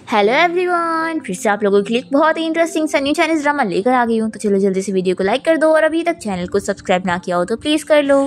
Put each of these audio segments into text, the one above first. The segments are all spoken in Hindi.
हेलो एवरीवन, फिर से आप लोगों के लिए बहुत ही इंटरेस्टिंग सा न्यू चाइनीज ड्रामा लेकर आ गई हूँ। तो चलो जल्दी से वीडियो को लाइक कर दो और अभी तक चैनल को सब्सक्राइब ना किया हो तो प्लीज कर लो।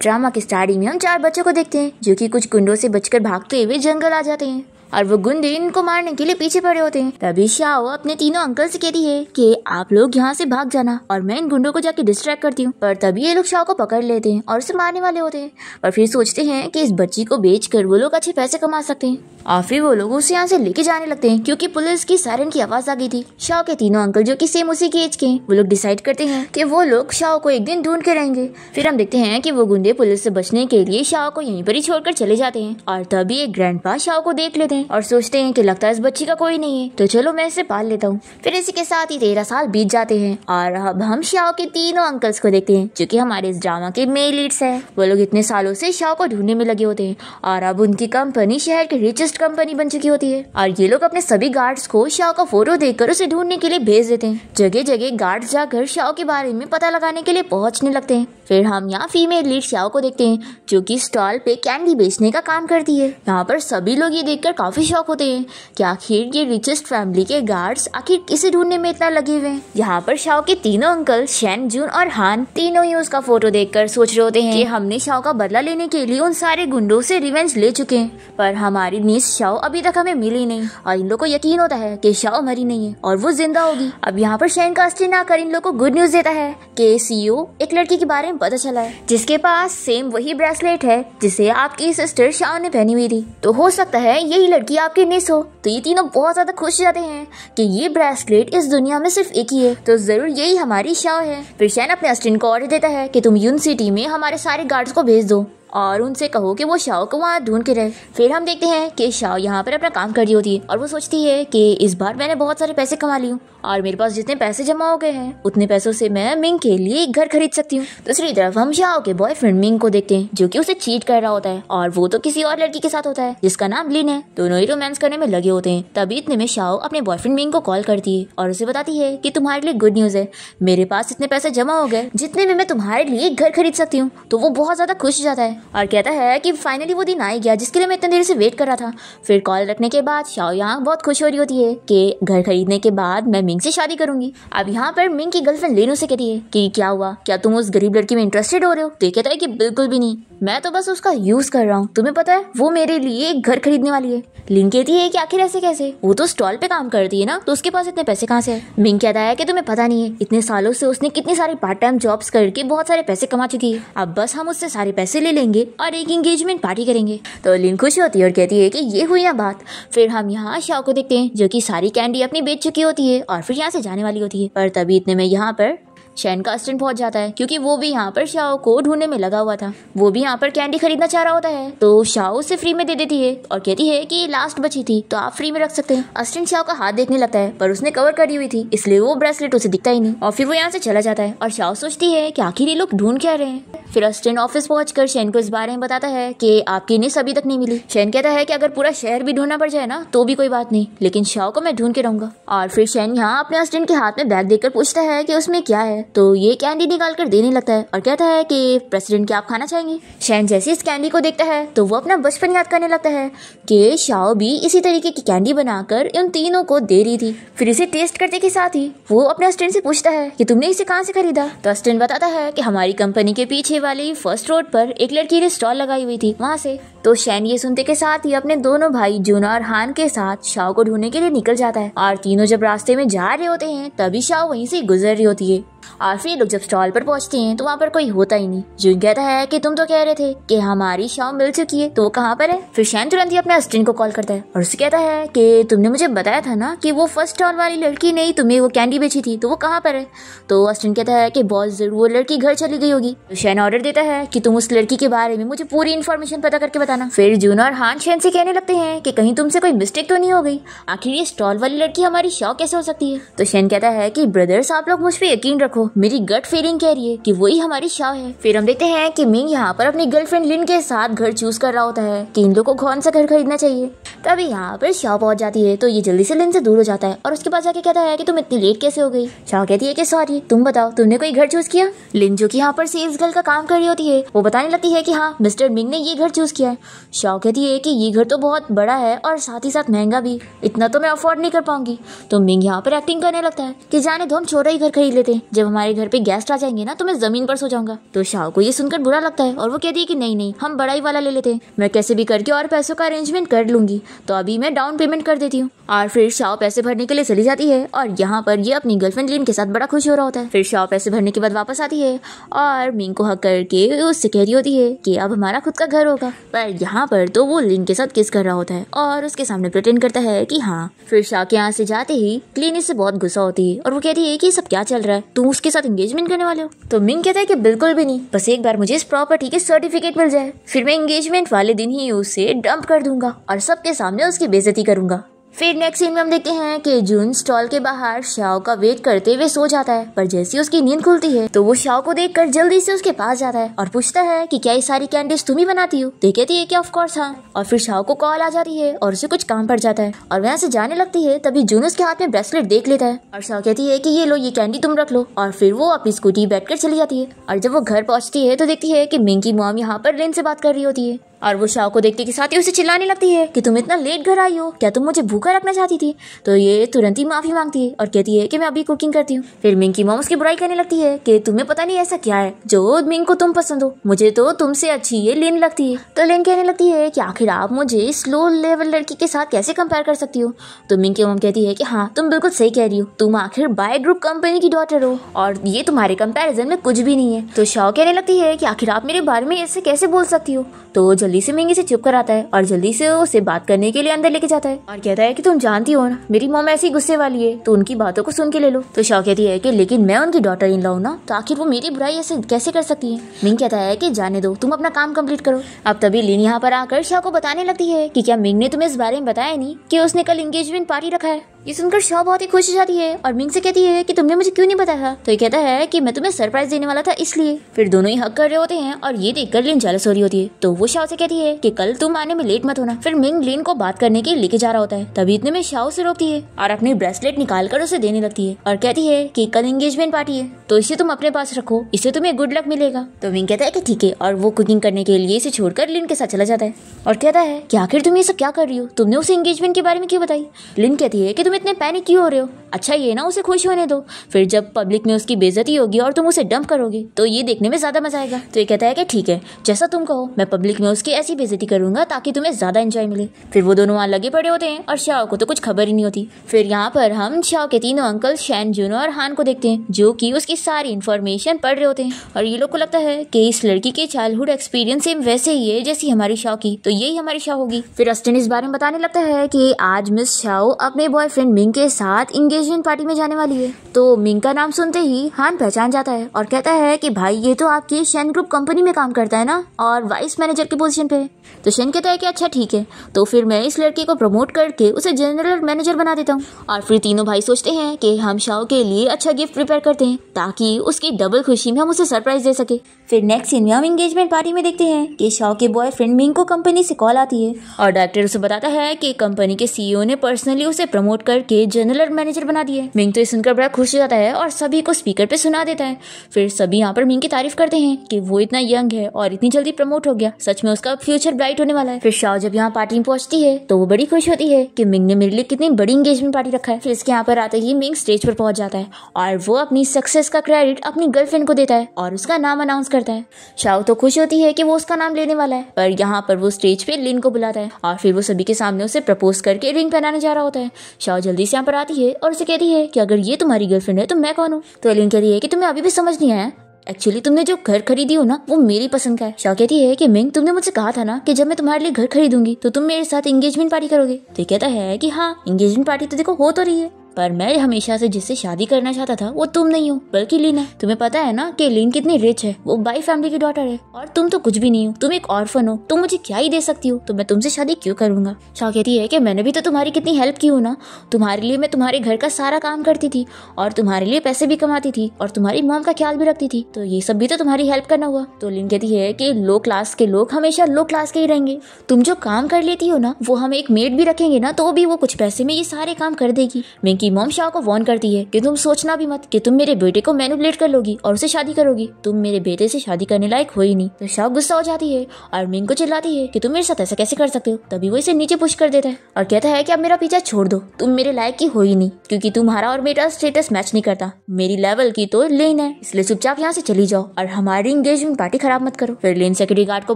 ड्रामा के स्टार्टिंग में हम 4 बच्चों को देखते हैं जो कि कुछ गुंडों से बचकर भागते हुए जंगल आ जाते हैं और वो गुंडे इनको मारने के लिए पीछे पड़े होते हैं। तभी शाओ अपने तीनों अंकल से कहती है कि आप लोग यहाँ से भाग जाना और मैं इन गुंडों को जाके डिस्ट्रैक्ट करती हूँ। पर तभी ये लोग शाओ को पकड़ लेते हैं और उसे मारने वाले होते हैं। और फिर सोचते हैं कि इस बच्ची को बेचकर वो लोग अच्छे पैसे कमा सकते हैं और फिर वो लोग उसे यहाँ से लेके जाने लगते हैं क्योंकि पुलिस की सायरन की आवाज आ गई थी। शाओ के तीनों अंकल जो कि सेम उसी के एज के हैं, वो लोग डिसाइड करते हैं कि वो लोग शाओ को एक दिन ढूंढ के रहेंगे। फिर हम देखते हैं कि वो गुंडे पुलिस से बचने के लिए शाओ को यहीं पर ही छोड़कर चले जाते हैं और तभी एक ग्रैंडपा शाओ को देख लेते हैं और सोचते हैं कि लगता है इस बच्ची का कोई नहीं है तो चलो मैं इसे पाल लेता हूँ। फिर इसी के साथ ही 13 साल बीत जाते हैं और अब हम शाओ के तीनों अंकल्स को देखते हैं जो कि हमारे इस ड्रामा के मेन लीड्स है। वो लोग इतने सालों से शाओ को ढूंढने में लगे होते हैं और अब उनकी कंपनी शहर की रिचेस्ट कंपनी बन चुकी होती है और ये लोग अपने सभी गार्ड्स को शाओ का फोटो देखकर उसे ढूंढने के लिए भेज देते हैं। जगह जगह गार्ड्स जाकर शाओ के बारे में पता लगाने के लिए पहुंचने लगते हैं। फिर हम यहाँ फीमेल लीड शाओ को देखते हैं जो कि स्टॉल पे कैंडी बेचने का काम करती है। यहाँ पर सभी लोग ये देखकर काफी शॉक होते हैं कि आखिर ये रिचेस्ट फैमिली के गार्ड्स आखिर किसे ढूंढने में इतना लगे हुए हैं। यहाँ पर शाओ के तीनों अंकल शेन, जून और हान तीनों ही उसका फोटो देखकर सोच रहे होते हैं कि हमने शाओ का बदला लेने के लिए उन सारे गुंडों से रिवेंज ले चुके हैं, पर हमारी नीस शाओ अभी तक हमें मिली नहीं और इन लोगों को यकीन होता है कि शाओ मरी नहीं है और वो जिंदा होगी। अब यहाँ पर शेन का अस्टिन आकर इन लोगों को गुड न्यूज देता है कि सीईओ एक लड़की के बारे में पता चला है जिसके पास सेम वही ब्रेसलेट है जिसे आपकी सिस्टर शाओ ने पहनी हुई थी। तो हो सकता है यही लड़की आपकी निस हो। तो ये तीनों बहुत ज्यादा खुश जाते हैं कि ये ब्रेसलेट इस दुनिया में सिर्फ एक ही है, तो जरूर यही हमारी शाओ है। फिर शेन अपने अस्टिन को ऑर्डर देता है कि तुम यून सिटी में हमारे सारे गार्ड्स को भेज दो और उनसे कहो कि वो शाओ को वहाँ ढूंढ के रहे। फिर हम देखते हैं कि शाओ यहाँ पर अपना काम कर रही होती है और वो सोचती है कि इस बार मैंने बहुत सारे पैसे कमा लिए और मेरे पास जितने पैसे जमा हो गए हैं उतने पैसों से मैं मिंग के लिए एक घर खरीद सकती हूँ। दूसरी तरफ हम शाओ के बॉयफ्रेंड मिंग को देखते हैं जो कि उसे चीट कर रहा होता है और वो तो किसी और लड़की के साथ होता है जिसका नाम लिन है। दोनों ही रोमांस करने में लगे होते हैं। तभी इतने में शाओ अपने बॉयफ्रेंड मिंग को कॉल करती है और उसे बताती है कि तुम्हारे लिए गुड न्यूज है, मेरे पास इतने पैसे जमा हो गए जितने में मैं तुम्हारे लिए एक घर खरीद सकती हूँ। तो वो बहुत ज्यादा खुश जाता है और कहता है कि फाइनली वो दिन आ ही गया जिसके लिए मैं इतने देर से वेट कर रहा था। फिर कॉल रखने के बाद शाओ यहाँ बहुत खुश हो रही होती है कि घर खरीदने के बाद मैं मिंग से शादी करूंगी। अब यहाँ पर मिंग की गर्लफ्रेंड लेनो से कहती है कि क्या हुआ, क्या तुम उस गरीब लड़की में इंटरेस्टेड हो रहे हो? तो ये कहता है कि बिल्कुल भी नहीं, मैं तो बस उसका यूज कर रहा हूँ, तुम्हें पता है वो मेरे लिए एक घर खरीदने वाली है। लिन कहती है कि आखिर ऐसे कैसे, वो तो स्टॉल पे काम करती है ना, तो उसके पास इतने पैसे कहाँ से है? मिंग कहता है कि तुम्हें पता नहीं है इतने सालों से उसने कितनी सारी पार्ट टाइम जॉब्स करके बहुत सारे पैसे कमा चुकी है, अब बस हम उससे सारे पैसे ले लेंगे और एक एंगेजमेंट पार्टी करेंगे। तो लिन खुश होती है और कहती है कि ये हुई ना बात। फिर हम यहाँ शाओ को देखते हैं जो कि सारी कैंडी अपनी बेच चुकी होती है और फिर यहाँ से जाने वाली होती है। पर तभी इतने में यहाँ पर शेन का अस्टिन पहुंच जाता है क्योंकि वो भी यहाँ पर शाओ को ढूंढने में लगा हुआ था। वो भी यहाँ पर कैंडी खरीदना चाह रहा होता है तो शाओ उसे फ्री में दे देती है और कहती है कि ये लास्ट बची थी तो आप फ्री में रख सकते हैं। अस्टिन शाओ का हाथ देखने लगता है पर उसने कवर करी हुई थी इसलिए वो ब्रेसलेट उसे दिखता ही नहीं और फिर वो यहाँ से चला जाता है और शाओ सोचती है कि आखिर ये लोग ढूंढ क्या रहे हैं। फिर अस्टिन ऑफिस पहुंचकर शेन को इस बारे में बताता है कि आपकी निस अभी तक नहीं मिली। शेन कहता है कि अगर पूरा शहर भी ढूंढना पड़ जाए ना तो भी कोई बात नहीं, लेकिन शाओ को मैं ढूंढ के रहूंगा। और फिर शेन यहाँ अपने अस्टिन के हाथ में बैग देखकर पूछता है कि उसमें क्या है, तो ये कैंडी निकाल कर देने लगता है और कहता है कि प्रेसिडेंट क्या आप खाना चाहेंगे? शेन जैसे इस कैंडी को देखता है तो वो अपना बचपन याद करने लगता है कि शाओ भी इसी तरीके की कैंडी बनाकर इन तीनों को दे रही थी। फिर इसे टेस्ट करने के साथ ही वो अपने अस्टिन से पूछता है कि तुमने इसे कहाँ से खरीदा? तो अस्टिन बताता है कि हमारी कंपनी के पीछे वाली फर्स्ट रोड पर एक लड़की ने स्टॉल लगाई हुई थी वहाँ से। तो शेन ये सुनते के साथ ही अपने दोनों भाई जून और हान के साथ शाओ को ढूंढने के लिए निकल जाता है और तीनों जब रास्ते में जा रहे होते हैं तभी शाओ वहीं से गुजर रही होती है। और फिर लोग जब स्टॉल पर पहुंचते हैं तो वहाँ पर कोई होता ही नहीं। जून कहता है कि तुम तो कह रहे थे कि हमारी शाओ मिल चुकी है, तो वो कहाँ पर है? फिर शेन तुरंत ही अपने अस्टिन को कॉल करता है और उससे कहता है कि तुमने मुझे बताया था ना कि वो फर्स्ट स्टॉल वाली लड़की ने तुम्हें वो कैंडी बेची थी, तो वो कहाँ पर है? तो अस्टिन कहता है कि बॉस जरूर वो लड़की घर चली गई होगी। तो शेन ऑर्डर देता है कि तुम उस लड़की के बारे में मुझे पूरी इन्फॉर्मेशन पता करके बताना। फिर जून और हान शेन से कहने लगते हैं कि कहीं तुमसे कोई मिस्टेक तो नहीं हो गई, आखिर ये स्टॉल वाली लड़की हमारी शाओ कैसे हो सकती है? तो शेन कहता है कि ब्रदर्स आप लोग मुझ पे यकीन रखो, मेरी गट फीलिंग कह रही है कि वही हमारी शाओ है। फिर हम देखते हैं कि मिंग यहाँ पर अपनी गर्लफ्रेंड लिन के साथ घर चूज कर रहा होता है कि इन लोगों को कौन सा घर खरीदना चाहिए। तभी यहाँ पर शाओ पहुंच जाती है तो ये जल्दी से लिन से दूर हो जाता है और उसके पास जाके कहता है कि तुम इतनी लेट कैसे हो गई। शाओ कहती है कि सॉरी, तुम बताओ तुमने कोई घर चूज किया। लिन जो कि यहाँ पर सेल्स गर्ल का काम कर रही होती है वो बताने लगती है कि हाँ मिस्टर मिंग ने ये घर चूज किया है। शाओ कहती है कि ये घर तो बहुत बड़ा है और साथ ही साथ महंगा भी, इतना तो मैं अफोर्ड नहीं कर पाऊंगी। तो मिंग यहाँ पर एक्टिंग करने लगता है कि जाने दो, हम छोटा ही घर खरीद लेते हैं, जब हमारे घर पे गेस्ट आ जाएंगे ना तो मैं जमीन पर सो जाऊंगा। तो शाओ को ये सुनकर बुरा लगता है और वो कहती है कि नहीं, हम बड़ा ही वाला ले लेते हैं, मैं कैसे भी करके और पैसों का अरेंजमेंट कर लूंगी, तो अभी मैं डाउन पेमेंट कर देती हूँ। और फिर शाओ पैसे भरने के लिए चली जाती है और यहाँ पर ये अपनी गर्लफ्रेंड लिन के साथ बड़ा खुश हो रहा होता है। फिर शाओ पैसे भरने के बाद वापस आती है और मिंग को हक करके उससे कह रही होती है कि अब हमारा खुद का घर होगा। पर यहाँ पर तो वो लिन के साथ किस कर रहा होता है और उसके सामने प्रिटेंड करता है कि हाँ। फिर शाओ के यहाँ से जाते ही लिन इससे बहुत गुस्सा होती है और वो कहती है कि सब क्या चल रहा है, तुम उसके साथ एंगेजमेंट करने वाले हो। तो मिंग कहता है कि बिल्कुल भी नहीं, बस एक बार मुझे इस प्रॉपर्टी के सर्टिफिकेट मिल जाए, फिर मैं एंगेजमेंट वाले दिन ही उसे डंप कर दूंगा और सबके सामने उसकी बेइज्जती करूंगा। फिर नेक्स्ट सीन में हम देखते हैं कि जून स्टॉल के बाहर शाओ का वेट करते हुए सो जाता है, पर जैसे उसकी नींद खुलती है तो वो शाओ को देखकर जल्दी से उसके पास जाता है और पूछता है कि क्या ये सारी कैंडीज तुम ही बनाती हो। तो कहती है कि ऑफ कोर्स हाँ। और फिर शाओ को कॉल आ जाती है और उसे कुछ काम पड़ जाता है और वहाँ से जाने लगती है, तभी जून उसके हाथ में ब्रेसलेट देख लेता है और शाओ कहती है कि ये लो, ये कैंडी तुम रख लो। और फिर वो अपनी स्कूटी बैठकर चली जाती है और जब वो घर पहुंचती है तो देखती है कि मिंग की मॉम यहाँ पर लिन से बात कर रही होती है और वो शाओ को देखते के साथ ही उसे चिल्लाने लगती है कि तुम इतना लेट घर आई हो, क्या तुम मुझे भूखा रखना चाहती थी। तो ये तुरंत ही माफी मांगती है और कहती है कि मैं अभी कुकिंग करती हूँ। फिर मिंग की मॉम उसकी बुराई करने लगती है कि तुम्हें पता नहीं ऐसा क्या है जो मिंग को तुम पसंद हो, मुझे तो तुमसे अच्छी ये लिन लगती है। तो लिन कहने लगती है कि आखिर आप मुझे स्लो लेवल लड़की के साथ कैसे कंपेयर कर सकती हो। तो मिंग की मॉम कहती है कि हाँ तुम बिल्कुल सही कह रही हो, तुम आखिर बाय ग्रुप कंपनी की डॉटर हो और ये तुम्हारे कंपैरिजन में कुछ भी नहीं है। तो शाओ कहने लगती है कि आखिर आप मेरे बारे में ऐसे कैसे बोल सकती हो। तो जल्दी से मिंग इसे चुप कराता है और जल्दी से उसे बात करने के लिए अंदर लेके जाता है और कहता है कि तुम जानती हो ना मेरी मॉम ऐसी गुस्से वाली है, तो उनकी बातों को सुन के ले लो। तो शाओ कहती है कि लेकिन मैं उनकी डॉटर इन लॉ ना, तो आखिर वो मेरी बुराई ऐसे कैसे कर सकती है। मिंग कहता है कि जाने दो, तुम अपना काम कंप्लीट करो। अब तभी लिन यहाँ पर आकर शाओ को बताने लगती है कि क्या मिंग ने तुम्हें इस बारे में बताया नहीं कि उसने कल एंगेजमेंट पार्टी रखा है। ये सुनकर शाओ बहुत ही खुश हो जाती है और मिंग से कहती है कि तुमने मुझे क्यों नहीं बताया। तो ये कहता है कि मैं तुम्हें सरप्राइज देने वाला था इसलिए। फिर दोनों ही हक कर रहे होते हैं और ये देखकर लिन जेलस हो रही होती है। तो वो शाओ से कहती है कि कल तुम आने में लेट मत होना। फिर मिंग लिन को बात करने के लिए लेके जा रहा होता है, तभी इतने में शाओ से रोकती है और अपनी ब्रेसलेट निकाल कर उसे देने लगती है और कहती है कि कल एंगेजमेंट पार्टी है तो इसे तुम अपने पास रखो, इससे तुम्हें गुड लक मिलेगा। तो मिंग कहता है कि ठीक है और वो कुकिंग करने के लिए इसे छोड़कर लिन के साथ चला जाता है और कहता है कि आखिर तुम ये सब क्या कर रही हो, तुमने उसे एंगेजमेंट के बारे में क्यों बताई। लिन कहती है कि तुम इतने पैनिक क्यों हो रहे हो, अच्छा ये ना उसे खुश होने दो, फिर जब पब्लिक में उसकी बेइज्जती होगी और तुम उसे डंप करोगे तो ये देखने में ज्यादा मजा आएगा। तो ये कहता है कि ठीक है जैसा तुम कहो, मैं पब्लिक में उसकी ऐसी बेइज्जती करूंगा ताकि तुम्हें ज्यादा एंजॉय मिले। फिर वो दोनों वहाँ लगे पड़े होते हैं और शाओ को तो कुछ खबर ही नहीं होती। फिर यहाँ पर हम शाओ के तीनों अंकल शैन, जून और हान को देखते हैं जो कि उसकी सारी इन्फॉर्मेशन पढ़ रहे होते हैं और ये लोग को लगता है कि इस लड़की के चाइल्डहुड एक्सपीरियंस सेम वैसे ही है जैसी हमारी शाओ की, तो यही हमारी शाओ होगी। फिर अस्टिन इस बारे में बताने लगता है कि आज मिस शाओ अपने बॉयफ्रेंड मिंग के साथ एंगेजमेंट पार्टी में जाने वाली है। तो मिंग का नाम सुनते ही हान पहचान जाता है और कहता है कि भाई ये तो आपकी शैन ग्रुप कंपनी में काम करता है ना और वाइस मैनेजर की पोजीशन पे। तो शैन कहता है कि अच्छा ठीक है, तो फिर मैं इस लड़के को प्रमोट करके उसे जनरल मैनेजर बना देता हूँ। और फिर तीनों भाई सोचते हैं कि हम शाओ के लिए अच्छा गिफ्ट प्रिपेयर करते हैं ताकि उसकी डबल खुशी में हम उसे सरप्राइज दे सके। फिर नेक्स्ट सीन में हम एंगेजमेंट पार्टी में देखते हैं कि शाओ के बॉयफ्रेंड मिंग को कंपनी से कॉल आती है और डायरेक्टर उसे बताता है कि कंपनी के सीईओ ने पर्सनली उसे प्रमोट करके जनरल मैनेजर बना दिया है। मिंग तो सुनकर बड़ा खुश हो जाता है और सभी को स्पीकर पे सुना देता है। फिर सभी यहाँ पर मिंग की तारीफ करते हैं कि वो इतना यंग है और इतनी जल्दी प्रमोट हो गया, सच में उसका फ्यूचर ब्राइट होने वाला है। फिर शाओ जब यहाँ पार्टी में पहुंचती है तो वो बड़ी खुश होती है कि मिंग ने मेरे लिए कितनी बड़ी एंगेजमेंट पार्टी रखा है। फिर इसके यहाँ पर आते ही मिंग स्टेज पर पहुंच जाता है और वो अपनी सक्सेस का क्रेडिट अपनी गर्लफ्रेंड को देता है और उसका नाम अनाउंस करता है। शाओ तो खुश होती है कि वो उसका नाम लेने वाला है, पर यहाँ पर वो स्टेज पे लिन को बुलाता है और फिर वो सभी के सामने उसे प्रपोज करके रिंग पहनाने जा रहा होता है। शाओ जल्दी से यहाँ पर आती है और उसे कहती है कि अगर ये तुम्हारी गर्लफ्रेंड है तो मैं कौन हूँ। तो लिन कहती है कि तुम्हें अभी भी समझ नहीं आया, एक्चुअली तुमने जो घर खरीदी हो ना वो मेरी पसंद का है। शाओ कहती है कि मिंग तुमने मुझसे कहा था ना कि जब मैं तुम्हारे लिए घर खरीदूंगी तो तुम मेरे साथ एंगेजमेंट पार्टी करोगे। तो कहता है कि हाँ एंगेजमेंट पार्टी तो देखो हो तो रही है। पर मैं हमेशा से जिससे शादी करना चाहता था वो तुम नहीं हो बल्कि लिन है। तुम्हें पता है ना कि लिन कितनी रिच है, वो बाई फैमिली की डॉटर है और तुम तो कुछ भी नहीं हो, तुम एक ऑर्फन हो, तुम मुझे क्या ही दे सकती हो, तो मैं तुमसे शादी क्यों करूंगा। शाह कहती है कि मैंने भी तो तुम्हारी कितनी हेल्प की हो ना, तुम्हारे लिए मैं तुम्हारे घर का सारा काम करती थी और तुम्हारे लिए पैसे भी कमाती थी और तुम्हारी मॉम का ख्याल भी रखती थी, तो ये सब भी तो तुम्हारी हेल्प करना हुआ। तो लिन कहती है कि लो क्लास के लोग हमेशा लो क्लास के ही रहेंगे, तुम जो काम कर लेती हो ना वो हम एक मेड भी रखेंगे ना तो भी वो कुछ पैसे में ये सारे काम कर देगी। मिंग की मॉम शाह को वार्न करती है कि तुम सोचना भी मत कि तुम मेरे बेटे को मैनिपुलेट कर लोगी और उसे शादी करोगी, तुम मेरे बेटे से शादी करने लायक हो ही नहीं। तो शाह गुस्सा हो जाती है और मिंग को चिल्लाती है कि तुम मेरे साथ ऐसा कैसे कर सकते हो। तभी वो इसे नीचे पुश कर देता है और कहता है कि अब मेरा पीछा छोड़ दो, तुम मेरे लायक की हो ही नहीं क्योंकि तुम्हारा और मेरा स्टेटस मैच नहीं करता, मेरी लेवल की तो लेन है, इसलिए चुपचाप यहाँ से चली जाओ और हमारी एंगेजमेंट पार्टी खराब मत करो। फिर लेन सिक्योरिटी गार्ड को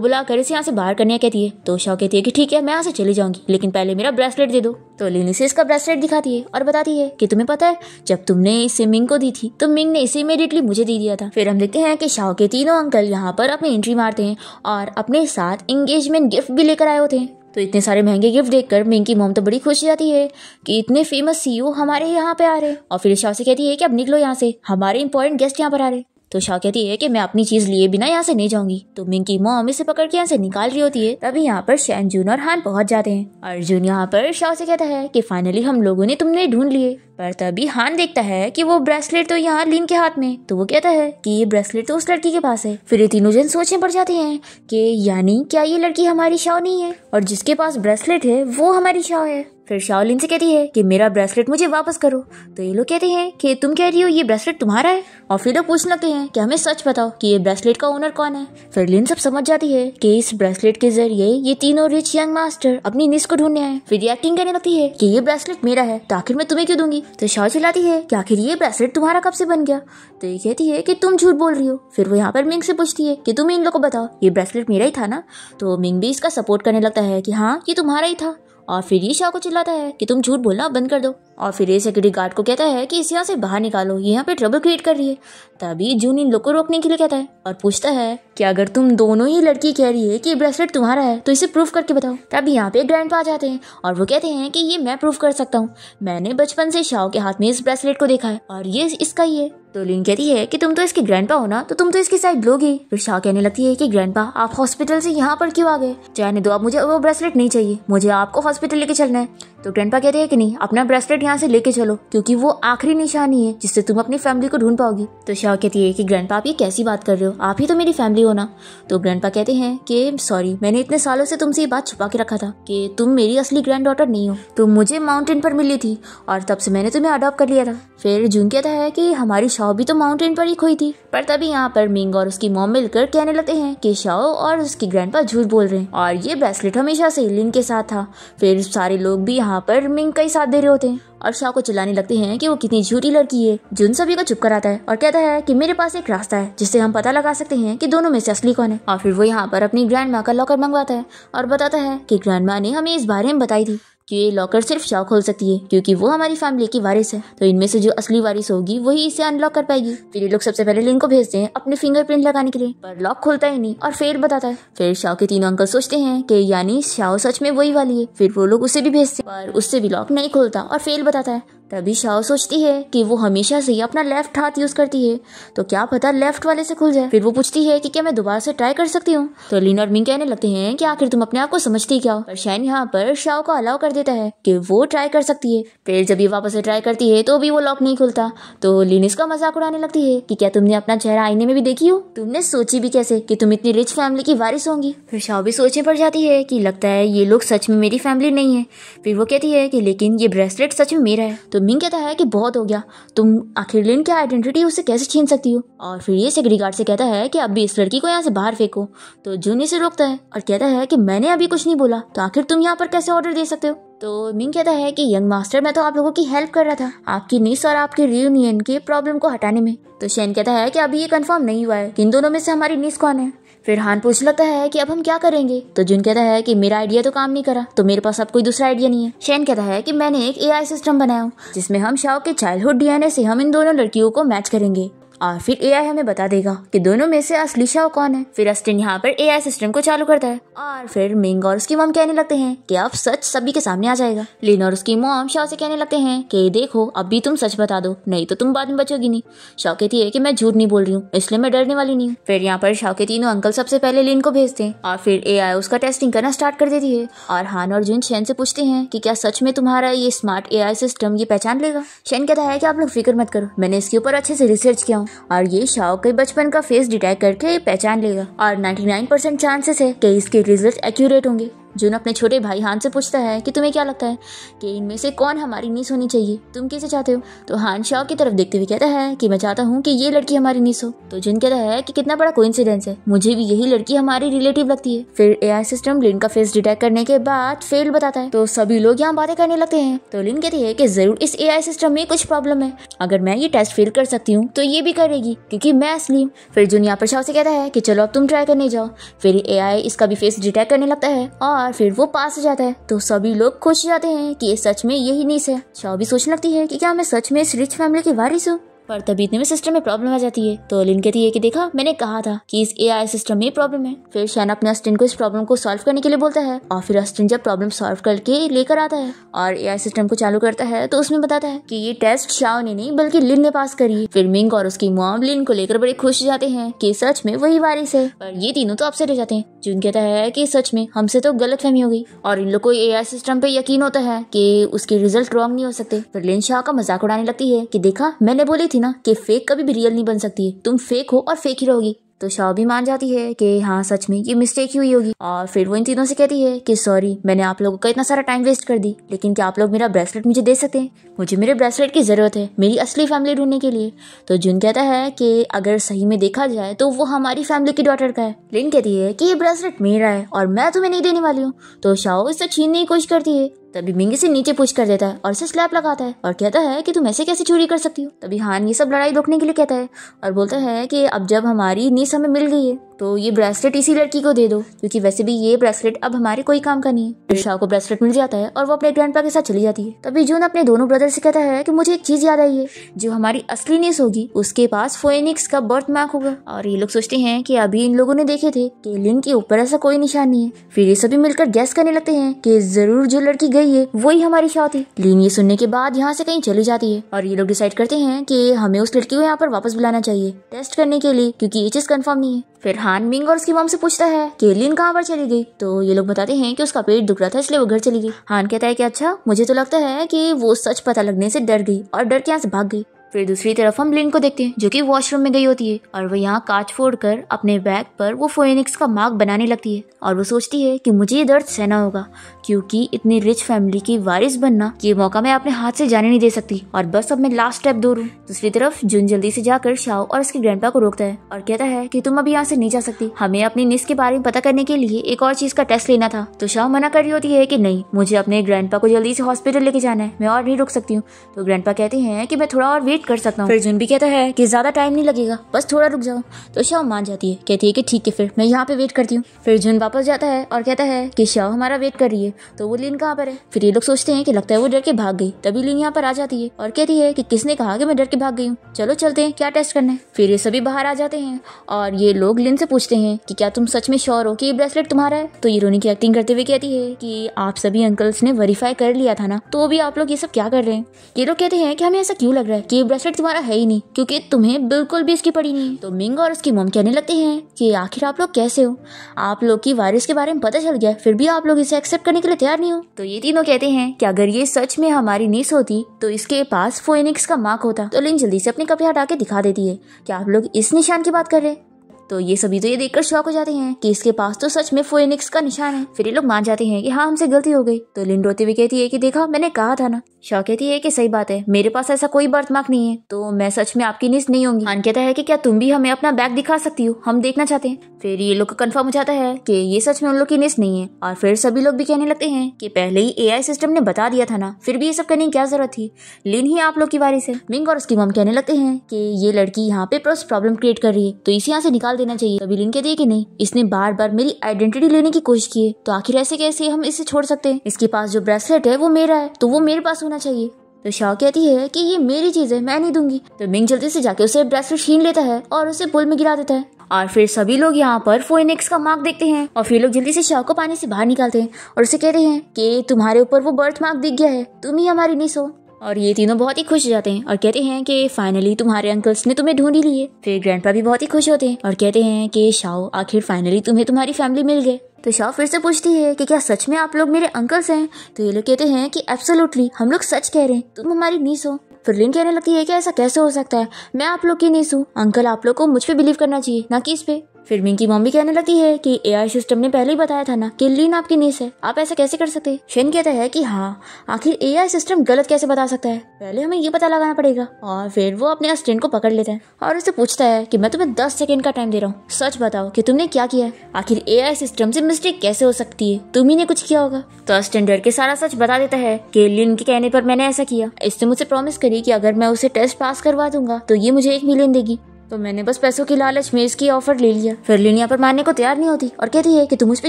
बुलाकर इसे यहाँ से बाहर करने कहती है। तो शाह कहती है कि ठीक है मैं यहाँ से चली जाऊंगी लेकिन पहले मेरा ब्रेसलेट दे दो। तो लेन इसे इसका ब्रेसलेट दिखाती है और बताती है कि तुम्हें पता है जब तुमने इसे मिंग को दी थी तो मिंग ने इसे इमीडिएटली मुझे दे दिया था। फिर हम देखते हैं कि शाह के तीनों अंकल यहाँ पर अपनी एंट्री मारते हैं और अपने साथ एंगेजमेंट गिफ्ट भी लेकर आए होते हैं। तो इतने सारे महंगे गिफ्ट देखकर मिंग की मॉम तो बड़ी खुश हो जाती है कि इतने फेमस सीईओ हमारे यहाँ पे आ रहे हैं और फिर शाह से कहती है कि अब निकलो यहाँ से, हमारे इंपॉर्टेंट गेस्ट यहाँ पर आ रहे हैं। तो शाह कहती है कि मैं अपनी चीज लिए बिना यहाँ से नहीं जाऊंगी। तो मिंग की मॉम इसे पकड़ के यहाँ से निकाल रही होती है, तभी यहाँ पर शैन, जून और हान पहुंच जाते हैं। अर्जुन यहाँ पर शाह से कहता है कि फाइनली हम लोगों ने तुमने ढूंढ लिए। पर तभी हान देखता है कि वो ब्रेसलेट तो यहाँ लिन के हाथ में, तो वो कहता है कि ये ब्रेसलेट तो उस लड़की के पास है। फिर ये तीनों जन सोचने पड़ जाते हैं कि यानी क्या ये लड़की हमारी शाह नहीं है और जिसके पास ब्रेसलेट है वो हमारी शाह है। फिर शाह लिन से कहती है कि मेरा ब्रेसलेट मुझे वापस करो। तो ये लोग कहते हैं कि तुम कह रही हो ये ब्रेसलेट तुम्हारा है, और फिर लोग पूछने लगते हैं कि हमें सच बताओ कि ये ब्रेसलेट का ओनर कौन है। फिर लिन सब समझ जाती है कि इस ब्रेसलेट के जरिए ये तीनों रिच यंग मास्टर अपनी निस को ढूंढने आए। फिर ये एक्टिंग करने लगती है कि ये ब्रेसलेट मेरा है तो आखिर मैं तुम्हें क्यों दूंगी। तो शाह चिल्लाती है कि आखिर ये ब्रेसलेट तुम्हारा कब से बन गया। तो ये कहती है कि तुम झूठ बोल रही हो। फिर वो यहाँ पर मिंग से पूछती है कि तुम इन लोगों को बताओ ये ब्रेसलेट मेरा ही था ना। तो मिंग भी इसका सपोर्ट करने लगता है कि हाँ ये तुम्हारा ही था, और फिर ये शाह को चिल्लाता है कि तुम झूठ बोलना बंद कर दो। और फिर ये सिक्योरिटी गार्ड को कहता है कि इसे यहाँ से बाहर निकालो, ये यहाँ पे ट्रबल क्रिएट कर रही है। तभी जून इन लोग को रोकने के लिए कहता है और पूछता है कि अगर तुम दोनों ही लड़की कह रही है कि ब्रेसलेट तुम्हारा है तो इसे प्रूफ करके बताओ। तभी यहाँ पे ग्रैंडपा आ जाते हैं और वो कहते हैं कि ये मैं प्रूफ कर सकता हूँ, मैंने बचपन से शाह के हाथ में इस ब्रेसलेट को देखा है और ये इसका ही है। तो लिन कहती है कि तुम तो इसके ग्रैंडपा हो ना, तो तुम तो इसकी साइड लोगे। फिर शाह कहने लगती है कि ग्रैंडपा आप हॉस्पिटल से यहाँ पर क्यों आ गए, जाने दो, अब मुझे वो ब्रेसलेट नहीं चाहिए, मुझे आपको हॉस्पिटल लेके चलना है। तो ग्रैंडपा कहते हैं कि नहीं, अपना ब्रेसलेट यहाँ से लेके चलो क्योंकि वो आखिरी निशानी है जिससे तुम अपनी फैमिली को ढूंढ पाओगी। तो शाह कहती है कि ग्रैंडपा आप ये कैसी बात कर रहे हो, आप ही तो मेरी फैमिली हो ना। तो ग्रैंडपा कहते हैं कि सॉरी, मैंने इतने सालों से तुमसे ये बात छुपा के रखा था कि तुम मेरी असली ग्रैंड डॉटर नहीं हो, तुम मुझे माउंटेन पर मिली थी और तब से मैंने तुम्हें अडॉप्ट कर लिया था। फिर जून कहता है कि हमारी शाह भी तो माउंटेन पर ही खोई थी। पर तभी यहाँ पर मिंग और उसकी मॉम मिलकर कहने लगते हैं कि शाह और उसकी ग्रैंडपा झूठ बोल रहे हैं और ये ब्रेसलेट हमेशा से लिन के साथ था। फिर सारे लोग भी यहाँ पर मिंग का ही साथ दे रहे होते हैं और शाह को चिल्लाने लगते हैं कि वो कितनी झूठी लड़की है। जुन सभी को चुप कराता है और कहता है कि मेरे पास एक रास्ता है जिससे हम पता लगा सकते हैं कि दोनों में से असली कौन है। और फिर वो यहाँ पर अपनी ग्रैंड माँ का लॉकर मंगवाता है और बताता है कि ग्रैंड माँ ने हमें इस बारे में बताई थी कि ये लॉकर सिर्फ शाह खोल सकती है क्योंकि वो हमारी फैमिली की वारिस है, तो इनमें से जो असली वारिस होगी वही इसे अनलॉक कर पाएगी। फिर ये लोग सबसे पहले लिन को भेजते हैं अपने फिंगरप्रिंट लगाने के लिए, पर लॉक खुलता ही नहीं और फेल बताता है। फिर शाह के तीनों अंकल सोचते हैं कि यानी शाह सच में वही वाली है। फिर वो लोग उसे भी भेजते हैं पर उससे भी लॉक नहीं खुलता और फेल बताता है। तभी शाह सोचती है कि वो हमेशा से ही अपना लेफ्ट हाथ यूज करती है, तो क्या पता लेफ्ट वाले से खुल जाए। फिर वो पूछती है कि क्या मैं दोबारा से ट्राई कर सकती हूँ। तो लिन और मिंग कहने लगते हैं कि आखिर तुम अपने आप को समझती क्या हो। पर शैन यहाँ पर शाह को अलाउ कर देता है कि वो ट्राई कर सकती है। फिर जब ये वापस से ट्राई करती है तो भी वो लॉक नहीं खुलता। तो लिन इसका मजाक उड़ाने लगती है कि क्या तुमने अपना चेहरा आईने में भी देखी हो, तुमने सोची भी कैसे कि तुम इतनी रिच फैमिली की वारिस होंगी। फिर शाह भी सोचने पड़ जाती है कि लगता है ये लोग सच में मेरी फैमिली नहीं है। फिर वो कहती है कि लेकिन ये ब्रेसलेट सच में मेरा है। तो मिंग कहता है कि बहुत हो गया, तुम आखिर लिन की आइडेंटिटी उसे कैसे छीन सकती हो। और फिर ये सिक्योरिटी गार्ड से कहता है कि अब भी इस लड़की को यहाँ से बाहर फेंको। तो जून इसे रोकता है और कहता है कि मैंने अभी कुछ नहीं बोला, तो आखिर तुम यहाँ पर कैसे ऑर्डर दे सकते हो। तो मिंग कहता है कि यंग मास्टर मैं तो आप लोगों की हेल्प कर रहा था आपकी निस और आपके रियूनियन के प्रॉब्लम को हटाने में। तो शैन कहता है कि अभी ये कंफर्म नहीं हुआ है कि इन दोनों में से हमारी निस कौन है। फिर हान पूछ लगता है कि अब हम क्या करेंगे। तो जुन कहता है कि मेरा आइडिया तो काम नहीं करा, तो मेरे पास अब कोई दूसरा आइडिया नहीं है। शैन कहता है कि मैंने एक AI सिस्टम बनाया हूँ जिसमें हम शाह के चाइल्डहुड DNA से हम इन दोनों लड़कियों को मैच करेंगे। और फिर एआई हमें बता देगा कि दोनों में से असली शाओ कौन है। फिर अस्टिन यहाँ पर एआई सिस्टम को चालू करता है और फिर मिंग और उसकी मॉम कहने लगते हैं कि अब सच सभी के सामने आ जाएगा। लिन और उसकी मॉम शाओ से कहने लगते हैं कि देखो अब भी तुम सच बता दो, नहीं तो तुम बाद में बचोगी नहीं। शाओ कहती है कि मैं झूठ नहीं बोल रही हूँ, इसलिए मैं डरने वाली नहीं हूँ। फिर यहाँ पर शाओ के तीनों अंकल सबसे पहले लिन को भेजते हैं और फिर एआई उसका टेस्टिंग करना स्टार्ट कर देती है। और हान और जुन शेन से पूछते हैं कि क्या सच में तुम्हारा ये स्मार्ट एआई सिस्टम ये पहचान लेगा। शेन कहता है कि आप लोग फिक्र मत करो, मैंने इसके ऊपर अच्छे से रिसर्च किया हूँ और ये शाओ के बचपन का फेस डिटेक्ट करके पहचान लेगा और 99% चांसेस है कि इसके रिजल्ट एक्यूरेट होंगे। जुन अपने छोटे भाई हान से पूछता है कि तुम्हें क्या लगता है कि इनमें से कौन हमारी नीस होनी चाहिए, तुम कैसे चाहते हो। तो हान शाओ की तरफ देखते हुए कहता है कि मैं चाहता हूँ कि ये लड़की हमारी नीस हो। तो जुन कहता है कि कितना बड़ा कोइंसिडेंस है, मुझे भी यही लड़की हमारी रिलेटिव लगती है। फिर एआई सिस्टम लिन का फेस डिटेक्ट करने के बाद फेल बताता है। तो सभी लोग यहाँ बातें करने लगते हैं। तो लिन कहती है कि जरूर इस एआई सिस्टम में कुछ प्रॉब्लम है, अगर मैं ये टेस्ट फेल कर सकती हूँ तो ये भी करेगी क्योंकि मैं असली हूँ। फिर जुन यहाँ पर शाओ से कहता है कि चलो अब तुम ट्राई करने जाओ। फिर एआई इसका भी फेस डिटेक्ट करने लगता है और फिर वो पास जाता है। तो सभी लोग खुश हो जाते हैं कि ये सच में यही नीस है। शाओ भी सोचने लगती है कि क्या मैं सच में इस रिच फैमिली की वारिस हूँ। पर तभी इतने में सिस्टम में प्रॉब्लम आ जाती है। तो लिन कहती है कि देखा मैंने कहा था कि इस एआई सिस्टम में प्रॉब्लम है। फिर शैन अपने अस्टिन को इस प्रॉब्लम को सॉल्व करने के लिए बोलता है और फिर अस्टिन जब प्रॉब्लम सॉल्व करके लेकर आता है और एआई सिस्टम को चालू करता है तो उसमें बताता है कि ये टेस्ट शाओ ने नहीं बल्कि लिन ने पास करी। फिर मिंग और उसकी मॉम लिन को लेकर बड़े खुश हो जाते हैं कि सच में वही वारिस है। पर ये तीनों तो अपसेट हो जाते हैं। जुन कहता है कि सच में हमसे तो गलतफहमी हो गई और इन लोग को एआई सिस्टम पे यकीन होता है कि उसके रिजल्ट रॉन्ग नहीं हो सकते। फिर लिन शाओ का मजाक उड़ाने लगती है कि देखा मैंने बोली थी ना कि फेक कभी भी रियल नहीं बन सकती है, तुम फेक हो और फेक ही रहोगी। तो शाओ भी मान जाती है कि हाँ सच में ये मिस्टेक ही हुई होगी और फिर वो इन तीनों से कहती है कि सॉरी मैंने आप लोगों का इतना सारा टाइम वेस्ट कर दी, लेकिन क्या आप लोग मेरा ब्रेसलेट मुझे दे सकते हैं, मुझे मेरे ब्रेसलेट की जरूरत है मेरी असली फैमिली ढूंढने के लिए। तो जुन कहता है कि अगर सही में देखा जाए तो वो हमारी फैमिली की डॉटर का है। लिन कहती है कि ये ब्रेसलेट मेरा है और मैं तुम्हें नहीं देने वाली हूँ। तो शाओ इससे छीनने की कोशिश करती है। तभी मिंग से नीचे पुश कर देता है और इसे स्लैप लगाता है और कहता है कि तुम ऐसे कैसे चोरी कर सकती हो। तभी हान ये सब लड़ाई रोकने के लिए कहता है और बोलता है कि अब जब हमारी नीस हमें मिल गई है तो ये ब्रेसलेट इसी लड़की को दे दो क्योंकि वैसे भी ये ब्रेसलेट अब हमारे कोई काम का नहीं है। फिर शाओ को ब्रेसलेट मिल जाता है और वो अपने ग्रैंडपा के साथ चली जाती है। तभी जून अपने दोनों ब्रदर से कहता है कि मुझे एक चीज याद आई है, जो हमारी असली नीस होगी उसके पास फोएनिक्स का बर्थ मार्क होगा। और ये लोग सोचते हैं कि अभी इन लोगों ने देखे थे कि लिन के ऊपर ऐसा कोई निशान नहीं है। फिर ये सभी मिलकर गैस करने लगते हैं कि जरूर जो लड़की गई है वही हमारी शाओ थी। लिन ये सुनने के बाद यहाँ से कहीं चली जाती है और ये लोग डिसाइड करते हैं कि हमें उस लड़की को यहाँ पर वापस बुलाना चाहिए टेस्ट करने के लिए क्योंकि ये चीज कंफर्म नहीं है। फिर हान मिंग और उसकी मॉम से पूछता है कि लिन कहाँ पर चली गई। तो ये लोग बताते हैं कि उसका पेट दुख रहा था इसलिए वो घर चली गई। हान कहता है कि अच्छा मुझे तो लगता है कि वो सच पता लगने से डर गई और डर के यहाँ से भाग गई। फिर दूसरी तरफ हम लिन को देखते हैं जो कि वॉशरूम में गई होती है और वो यहाँ कांच फोड़कर अपने बैग पर वो फोएनिक्स का मार्क बनाने लगती है और वो सोचती है कि मुझे ये दर्द सहना होगा क्योंकि इतनी रिच फैमिली की वारिस बनना ये मौका मैं अपने हाथ से जाने नहीं दे सकती और बस अब मैं लास्ट स्टेप दूर हूँ। दूसरी तरफ जुन जल्दी से जाकर शाओ और उसके ग्रैंडपा को रोकता है और कहता है कि तुम अभी यहाँ से नहीं जा सकती, हमें अपनी निस के बारे में पता करने के लिए एक और चीज का टेस्ट लेना था। तो शाओ मना कर रही होती है कि नहीं, मुझे अपने ग्रैंडपा को जल्दी से हॉस्पिटल लेके जाना है, मैं और नहीं रुक सकती हूँ। तो ग्रैंडपा कहते हैं कि मैं थोड़ा और वेट कर सकता हूँ। फिर जुन भी कहता है कि ज्यादा टाइम नहीं लगेगा, बस थोड़ा रुक जाओ। तो शाओ मान जाती है, कहती है कि ठीक है फिर मैं यहाँ पे वेट करती हूँ। फिर जुन वापस जाता है और कहता है कि शाओ हमारा वेट कर रही है। तो वो लिन कहाँ पर है। फिर ये लोग सोचते हैं कि लगता है वो डर के भाग गई। तभी लिन यहाँ पर आ जाती है और कहती है कि किसने कहा कि मैं डर के भाग गई हूँ, चलो चलते हैं क्या टेस्ट करना है। फिर ये सभी बाहर आ जाते हैं और ये लोग लिन से पूछते हैं कि क्या तुम सच में श्योर हो कि ये ब्रेसलेट तुम्हारा है। तो ये रोनी की एक्टिंग करते हुए कहती है कि आप सभी अंकल्स ने वेरीफाई कर लिया था ना, तो भी आप लोग ये सब क्या कर रहे हैं। ये लोग कहते हैं कि हमें ऐसा क्यों लग रहा है कि ये ब्रेसलेट तुम्हारा है ही नहीं क्योंकि तुम्हें बिल्कुल भी इसकी पड़ी नहीं। तो मिंग और उसकी मॉम कहने लगते हैं कि आखिर आप लोग कैसे हो, आप लोग की वारिस के बारे में पता चल गया फिर भी आप लोग इसे एक्सेप्ट करने के लिए तैयार नहीं हो। तो ये तीनों कहते हैं कि अगर ये सच में हमारी नीस होती तो इसके पास फोएनिक्स का मार्क होता। तो लिन जल्दी से अपने कपड़े हटा के दिखा देती है कि आप लोग इस निशान की बात कर रहे हैं। तो ये सभी तो ये देखकर शॉक हो जाते हैं कि इसके पास तो सच में फोएनिक्स का निशान है। फिर ये लोग मान जाते हैं कि हाँ हमसे गलती हो गई। तो लिन रोते हुए कहती है कि देखा मैंने कहा था ना। शॉ कहती है कि सही बात है, मेरे पास ऐसा कोई बर्थ मार्क नहीं है तो मैं सच में आपकी नीस नहीं होंगी। हान कहता है कि क्या तुम भी हमें अपना बैग दिखा सकती हो, हम देखना चाहते हैं। फिर ये लोग को कंफर्म हो जाता है कि ये सच में उन लोग की नीस नहीं है। और फिर सभी लोग भी कहने लगते हैं कि पहले ही एआई सिस्टम ने बता दिया था ना, फिर भी ये सब करने की क्या जरूरत थी, लिन ही आप लोग की वारिस है। मिंग और उसकी मॉम कहने लगते हैं कि ये लड़की यहाँ पे प्रॉब्लम क्रिएट कर रही है तो इसे यहाँ से निकाल देना चाहिए। तभी लिन कहती है कि नहीं, इसने बार बार मेरी आइडेंटिटी लेने की कोशिश की है तो आखिर ऐसे कैसे हम इसे छोड़ सकते हैं। इसके पास जो ब्रेसलेट है वो मेरा है तो वो मेरे पास होना चाहिए। तो शाओ कहती है कि ये मेरी चीज है, मैं नहीं दूंगी। तो मिंग जल्दी से जाके उसे ब्रेसलेट छीन लेता है और उसे पुल में गिरा देता है। और फिर सभी लोग यहाँ पर फोएनिक्स का मार्क देखते हैं और फिर लोग जल्दी से शाओ को पानी से बाहर निकालते हैं और उसे कहते हैं कि तुम्हारे ऊपर वो बर्थ मार्क दिख गया है, तुम ही हमारी निस हो। और ये तीनों बहुत ही खुश हो जाते हैं और कहते हैं कि फाइनली तुम्हारे अंकल्स ने तुम्हें ढूंढ ही लिए। फिर ग्रैंडपा भी बहुत ही खुश होते हैं और कहते हैं कि शाओ आखिर फाइनली तुम्हें तुम्हारी फैमिली मिल गए। तो शाओ फिर से पूछती है कि क्या सच में आप लोग मेरे अंकल्स हैं? तो ये लोग कहते हैं कि एब्सोल्युटली, हम लोग सच कह रहे हैं, तुम हमारी नीस हो। फिर लिन कहने लगती है कि ऐसा कैसे हो सकता है, मैं आप लोग की नीस हूँ, अंकल आप लोग को मुझ पे बिलीव करना चाहिए ना कि इस पे। फिर मिंग की मम्मी कहने लगती है कि एआई सिस्टम ने पहले ही बताया था ना कि लिन आपकी नीस है, आप ऐसा कैसे कर सकते हैं। शेन कहता है कि हाँ, आखिर एआई सिस्टम गलत कैसे बता सकता है, पहले हमें ये पता लगाना पड़ेगा। और फिर वो अपने असिस्टेंट को पकड़ लेता है और उससे पूछता है कि मैं तुम्हें 10 सेकंड का टाइम दे रहा हूँ, सच बताओ कि तुमने क्या किया है, आखिर एआई सिस्टम से मिस्टेक कैसे हो सकती है, तुम ही ने कुछ किया होगा। तो असिस्टेंट डर के सारा सच बता देता है कि लिन के कहने पर मैंने ऐसा किया, इसने मुझसे प्रॉमिस करी कि अगर मैं उसे टेस्ट पास करवा दूंगा तो ये मुझे 1 मिलियन देगी, तो मैंने बस पैसों की लालच में इसकी ऑफर ले लिया। फिर लिन यहाँ पर मानने को तैयार नहीं होती और कहती है कि तुम उस पर